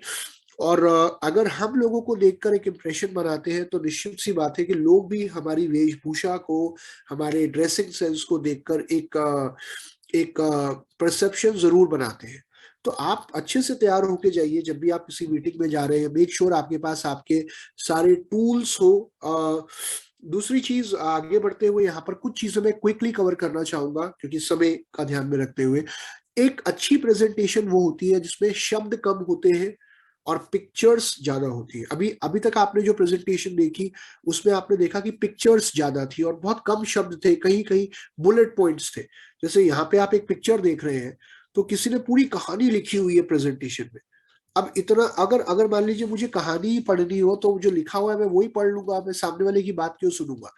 और अगर हम लोगों को देखकर एक इंप्रेशन बनाते हैं तो निश्चित सी बात है कि लोग भी हमारी वेशभूषा को, हमारे ड्रेसिंग सेंस को देखकर एक परसेप्शन जरूर बनाते हैं। तो आप अच्छे से तैयार होके जाइए जब भी आप किसी मीटिंग में जा रहे हैं, मेक श्योर आपके पास आपके सारे टूल्स हो। दूसरी चीज, आगे बढ़ते हुए यहाँ पर कुछ चीजें मैं क्विकली कवर करना चाहूंगा क्योंकि समय का ध्यान में रखते हुए। एक अच्छी प्रेजेंटेशन वो होती है जिसमें शब्द कम होते हैं और पिक्चर्स ज्यादा होती है। अभी अभी तक आपने जो प्रेजेंटेशन देखी उसमें आपने देखा कि पिक्चर्स ज्यादा थी और बहुत कम शब्द थे, कहीं कहीं बुलेट पॉइंट्स थे। जैसे यहाँ पे आप एक पिक्चर देख रहे हैं तो किसी ने पूरी कहानी लिखी हुई है प्रेजेंटेशन में। अब इतना, अगर अगर मान लीजिए मुझे कहानी ही पढ़नी हो तो जो लिखा हुआ है मैं वही पढ़ लूंगा, मैं सामने वाले की बात क्यों सुनूंगा।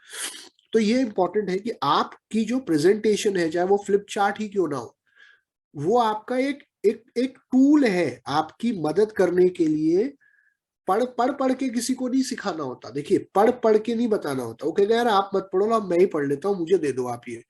तो ये इंपॉर्टेंट है कि आपकी जो प्रेजेंटेशन है, चाहे वो फ्लिप चार्ट ही क्यों ना हो, वो आपका एक एक एक टूल है आपकी मदद करने के लिए। पढ़ पढ़ पढ़ के किसी को नहीं सिखाना होता, देखिए पढ़ पढ़ के नहीं बताना होता। वो कहेगा यार आप मत पढ़ो ना, मैं ही पढ़ लेता हूँ, मुझे दे दो आप ये,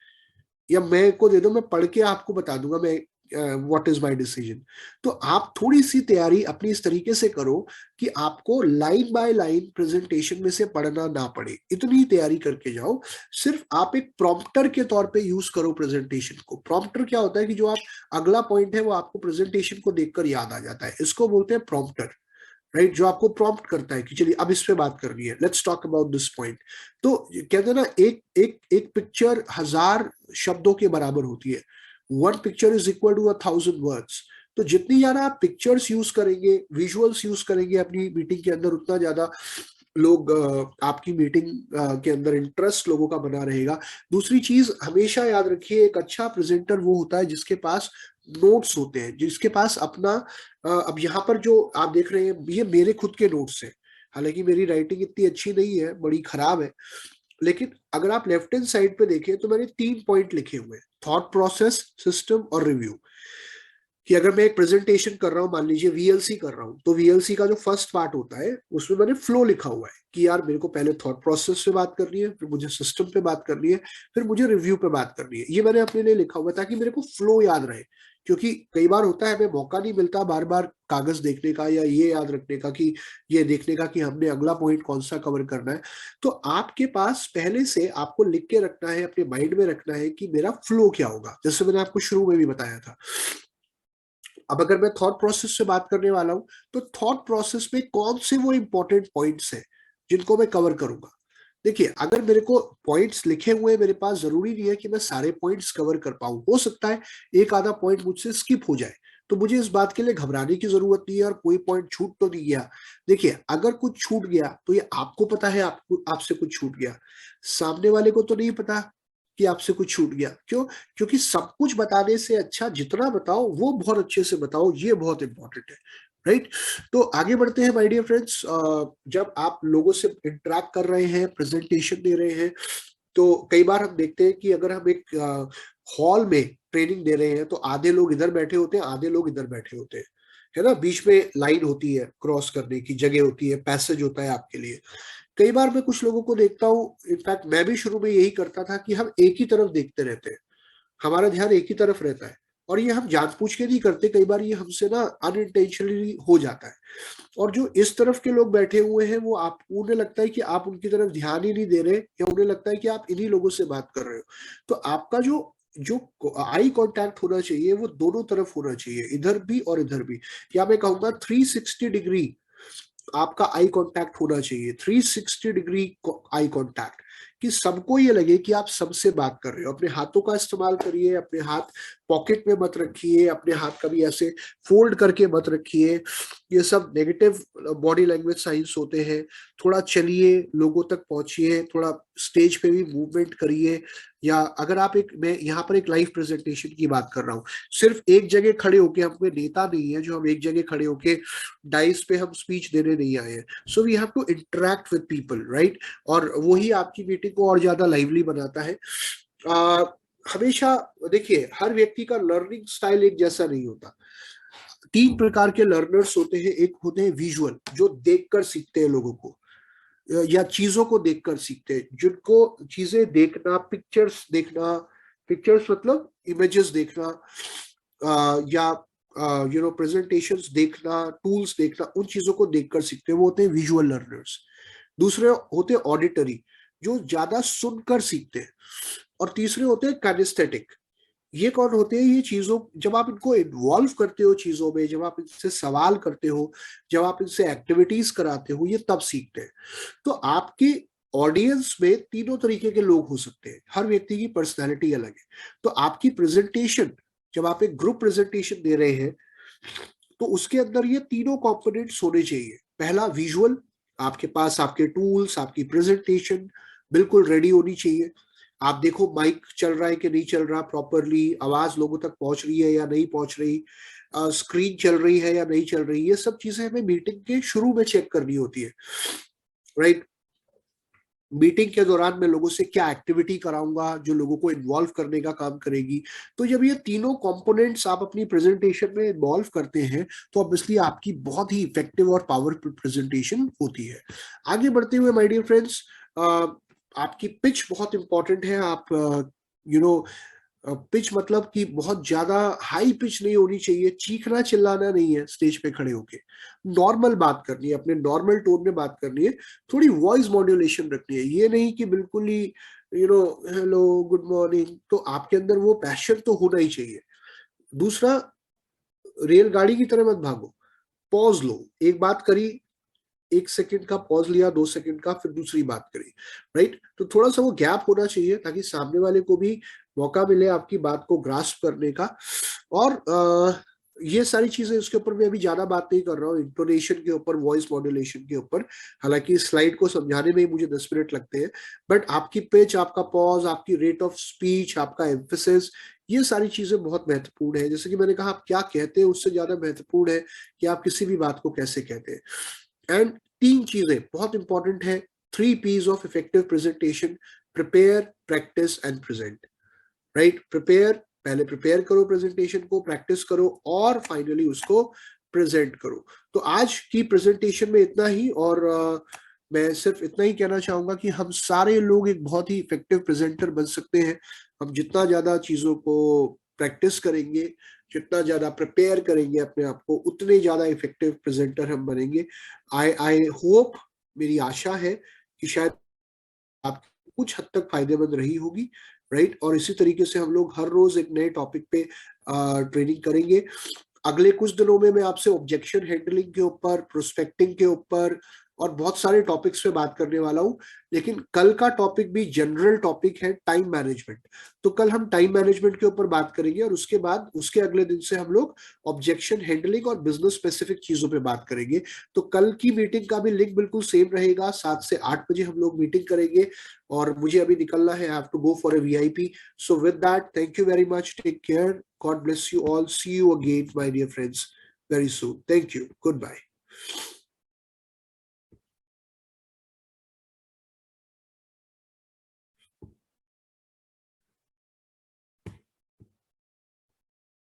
या मैं को दे दो, मैं पढ़ के आपको बता दूंगा मैं व्हाट इज माय डिसीजन। तो आप थोड़ी सी तैयारी अपनी इस तरीके से करो कि आपको लाइन बाय लाइन प्रेजेंटेशन में से पढ़ना ना पड़े, इतनी तैयारी करके जाओ। सिर्फ आप एक प्रॉम्प्टर के तौर पे यूज करो प्रेजेंटेशन को। प्रॉम्प्टर क्या होता है कि जो आप अगला पॉइंट है वो आपको प्रेजेंटेशन को देखकर याद आ जाता है, इसको बोलते हैं प्रॉम्प्टर। राइट, जो आपको प्रॉम्प्ट करता है कि चलिए अब इस पे बात करनी है, let's talk about this point. तो कहते हैं ना, एक एक एक पिक्चर 1000 शब्दों के बराबर होती है। One picture is equal to 1000 words. तो जितनी ज्यादा आप पिक्चर्स यूज करेंगे, विजुअल्स यूज करेंगे अपनी मीटिंग के अंदर, उतना ज्यादा लोग आपकी मीटिंग के अंदर इंटरेस्ट लोगों का बना रहेगा। दूसरी चीज हमेशा याद रखिए, एक अच्छा प्रेजेंटर वो होता है जिसके पास नोट्स होते हैं, जिसके पास अपना अब यहाँ पर जो आप देख रहे हैं ये मेरे खुद के नोट्स हैं। हालांकि मेरी राइटिंग इतनी अच्छी नहीं है, बड़ी खराब है, लेकिन अगर आप लेफ्ट हैंड साइड पे देखें तो मैंने 3 पॉइंट लिखे हुए हैं, थॉट प्रोसेस, सिस्टम और रिव्यू। कि अगर मैं एक प्रेजेंटेशन कर रहा हूँ, मान लीजिए वीएलसी कर रहा हूँ, तो वीएलसी का जो फर्स्ट पार्ट होता है उसमें मैंने फ्लो लिखा हुआ है कि यार मेरे को पहले थॉट प्रोसेस पे बात करनी है, फिर मुझे सिस्टम पे बात करनी है, फिर मुझे रिव्यू पे बात करनी है। ये मैंने अपने लिए लिखा हुआ है ताकि मेरे को फ्लो याद रहे, क्योंकि कई बार होता है हमें मौका नहीं मिलता बार बार कागज देखने का या ये याद रखने का कि ये देखने का कि हमने अगला पॉइंट कौन सा कवर करना है। तो आपके पास पहले से आपको लिख के रखना है, अपने माइंड में रखना है कि मेरा फ्लो क्या होगा, जैसे मैंने आपको शुरू में भी बताया था। अब अगर मैं थॉट प्रोसेस से बात करने वाला हूं, तो थॉट प्रोसेस में कौन से वो इंपॉर्टेंट पॉइंट्स हैं जिनको मैं कवर करूंगा। देखिए, अगर मेरे को पॉइंट्स लिखे हुए मेरे पास, जरूरी नहीं है कि मैं सारे पॉइंट्स कवर कर पाऊं, हो सकता है एक आधा पॉइंट मुझसे स्किप हो जाए, तो मुझे इस बात के लिए घबराने की जरूरत नहीं है और कोई पॉइंट छूट तो नहीं गया। देखिए, अगर कुछ छूट गया तो ये आपको पता है आपको आपसे कुछ छूट गया, सामने वाले को तो नहीं पता कि आपसे कुछ छूट गया। क्यों? क्योंकि सब कुछ बताने से अच्छा जितना बताओ वो बहुत अच्छे से बताओ, ये बहुत इंपॉर्टेंट है। राइट? तो आगे बढ़ते हैं माय डियर फ्रेंड्स। जब आप लोगों से इंटरेक्ट कर रहे हैं, प्रेजेंटेशन दे रहे हैं, तो कई बार हम देखते हैं कि अगर हम एक हॉल में ट्रेनिंग दे रहे हैं तो आधे लोग इधर बैठे होते हैं, आधे लोग इधर बैठे होते हैं, है ना? बीच में लाइन होती है, क्रॉस करने की जगह होती है, पैसेज होता है आपके लिए। कई बार मैं कुछ लोगों को देखता हूँ, इनफैक्ट मैं भी शुरू में यही करता था कि हम एक ही तरफ देखते रहते हैं, हमारा ध्यान एक ही तरफ रहता है, और ये हम जानबूझ के नहीं करते, कई बार ये हमसे ना अनइंटेंशनली हो जाता है। और जो इस तरफ के लोग बैठे हुए हैं वो आप, उन्हें लगता है कि आप उनकी तरफ ध्यान ही नहीं दे रहे, या उन्हें लगता है कि आप इन्हीं लोगों से बात कर रहे हो। तो आपका जो जो आई कांटेक्ट होना चाहिए वो दोनों तरफ होना चाहिए, इधर भी और इधर भी। या मैं कहूंगा 360 डिग्री आपका आई कांटेक्ट होना चाहिए, 360 डिग्री आई कांटेक्ट, कि सबको ये लगे कि आप सबसे बात कर रहे हो। अपने हाथों का इस्तेमाल करिए, अपने हाथ पॉकेट में मत रखिए, अपने हाथ कभी ऐसे फोल्ड करके मत रखिए, ये सब नेगेटिव बॉडी लैंग्वेज साइंस होते हैं। थोड़ा चलिए, लोगों तक पहुंचिए, थोड़ा स्टेज पे भी मूवमेंट करिए। या अगर आप एक, मैं यहाँ पर एक लाइव प्रेजेंटेशन की बात कर रहा हूँ, सिर्फ एक जगह खड़े होके, हम कोई नेता नहीं है जो हम एक जगह खड़े होके डाइस पे हम स्पीच देने नहीं आए हैं। So we have to interact with people, right? और वही आपकी मीटिंग को और ज्यादा लाइवली बनाता है। आ, हमेशा देखिए, हर व्यक्ति का लर्निंग स्टाइल एक जैसा नहीं होता। 3 प्रकार के लर्नर्स होते हैं। एक होते हैं विजुअल, जो देखकर सीखते हैं लोगों को या चीजों को देखकर सीखते हैं, जिनको चीजें देखना, पिक्चर्स देखना, पिक्चर्स मतलब इमेजेस देखना, या प्रेजेंटेशंस देखना, टूल्स देखना, उन चीजों को देखकर सीखते हैं, वो होते हैं विजुअल लर्नर्स। दूसरे होते हैं ऑडिटरी, जो ज्यादा सुनकर सीखते हैं। और तीसरे होते हैं कैनेस्थेटिक। ये कौन होते हैं? ये चीजों, जब आप इनको इन्वॉल्व करते हो चीजों में, जब आप इनसे सवाल करते हो, जब आप इनसे एक्टिविटीज कराते हो, ये तब सीखते हैं। तो आपकी ऑडियंस में तीनों तरीके के लोग हो सकते हैं, हर व्यक्ति की पर्सनैलिटी अलग है। तो आपकी प्रेजेंटेशन, जब आप एक ग्रुप प्रेजेंटेशन दे रहे हैं, तो उसके अंदर ये तीनों कंपोनेंट्स होने चाहिए। पहला विजुअल, आपके पास आपके टूल्स, आपकी प्रेजेंटेशन बिल्कुल रेडी होनी चाहिए। आप देखो माइक चल रहा है कि नहीं चल रहा प्रॉपरली, आवाज लोगों तक पहुंच रही है या नहीं पहुंच रही, स्क्रीन चल रही है या नहीं चल रही, ये सब चीजें हमें मीटिंग के शुरू में चेक करनी होती है, राइट? मीटिंग के दौरान मैं लोगों से क्या एक्टिविटी कराऊंगा जो लोगों को इन्वॉल्व करने का काम करेगी। तो जब ये तीनों कंपोनेंट्स आप अपनी प्रेजेंटेशन में इन्वॉल्व करते हैं, तो ऑब्वियसली आपकी बहुत ही इफेक्टिव और पावरफुल प्रेजेंटेशन होती है। आगे बढ़ते हुए माय डियर फ्रेंड्स, आपकी पिच बहुत इंपॉर्टेंट है। आप यू नो पिच मतलब कि बहुत ज्यादा हाई पिच नहीं होनी चाहिए, चीखना चिल्लाना नहीं है, स्टेज पे खड़े होके नॉर्मल बात करनी है, अपने नॉर्मल टोन में बात करनी है, थोड़ी वॉइस मॉड्यूलेशन रखनी है। ये नहीं कि बिल्कुल ही हेलो गुड मॉर्निंग, तो आपके अंदर वो पैशन तो होना ही चाहिए। दूसरा, रेलगाड़ी की तरह मत भागो, पॉज लो, एक बात करी, 1 सेकंड का पॉज लिया, 2 सेकंड का, फिर दूसरी बात करी, राइट? तो थोड़ा सा वो गैप होना चाहिए ताकि सामने वाले को भी मौका मिले आपकी बात को ग्रास्प करने का। और ये सारी चीजें, इसके ऊपर मैं अभी ज्यादा बात नहीं कर रहा हूँ, इंटोनेशन के ऊपर, वॉइस मॉड्यूलेशन के ऊपर। हालांकि स्लाइड को समझाने में ही मुझे 10 मिनट लगते हैं, बट आपकी पिच, आपका पॉज, आपकी रेट ऑफ स्पीच, आपका एम्फेसिस, ये सारी चीजें बहुत महत्वपूर्ण है। जैसे कि मैंने कहा, आप क्या कहते हैं उससे ज्यादा महत्वपूर्ण है कि आप किसी भी बात को कैसे कहते हैं। एंड 3 चीजें बहुत इंपॉर्टेंट है, 3 P's of effective presentation: prepare, practice and present. Right? Prepare, पहले प्रिपेयर करो प्रेजेंटेशन को, प्रैक्टिस करो और फाइनली उसको प्रेजेंट करो। तो आज की प्रेजेंटेशन में इतना ही, और मैं सिर्फ इतना ही कहना चाहूंगा कि हम सारे लोग एक बहुत ही इफेक्टिव प्रेजेंटर बन सकते हैं। हम जितना ज्यादा चीजों को प्रैक्टिस करेंगे, जितना ज्यादा प्रिपेयर करेंगे अपने आप को, उतने ज्यादा इफेक्टिव प्रेजेंटर हम बनेंगे। आई होप, मेरी आशा है कि शायद आप कुछ हद तक फायदेमंद रही होगी। राइट? और इसी तरीके से हम लोग हर रोज एक नए टॉपिक पे ट्रेनिंग करेंगे। अगले कुछ दिनों में मैं आपसे ऑब्जेक्शन हैंडलिंग के ऊपर, प्रोस्पेक्टिंग के ऊपर और बहुत सारे टॉपिक्स पे बात करने वाला हूं। लेकिन कल का टॉपिक भी जनरल टॉपिक है, टाइम मैनेजमेंट। तो कल हम टाइम मैनेजमेंट के ऊपर बात करेंगे और उसके बाद उसके अगले दिन से हम लोग ऑब्जेक्शन हैंडलिंग और बिजनेस स्पेसिफिक चीजों पे बात करेंगे। तो कल की मीटिंग का भी लिंक बिल्कुल सेम रहेगा, 7 से 8 बजे हम लोग मीटिंग करेंगे। और मुझे अभी निकलना है, I have to go for a VIP. So with that, thank you very much, take care, God bless you all. See you again, my dear friends, very soon. Thank you. Goodbye.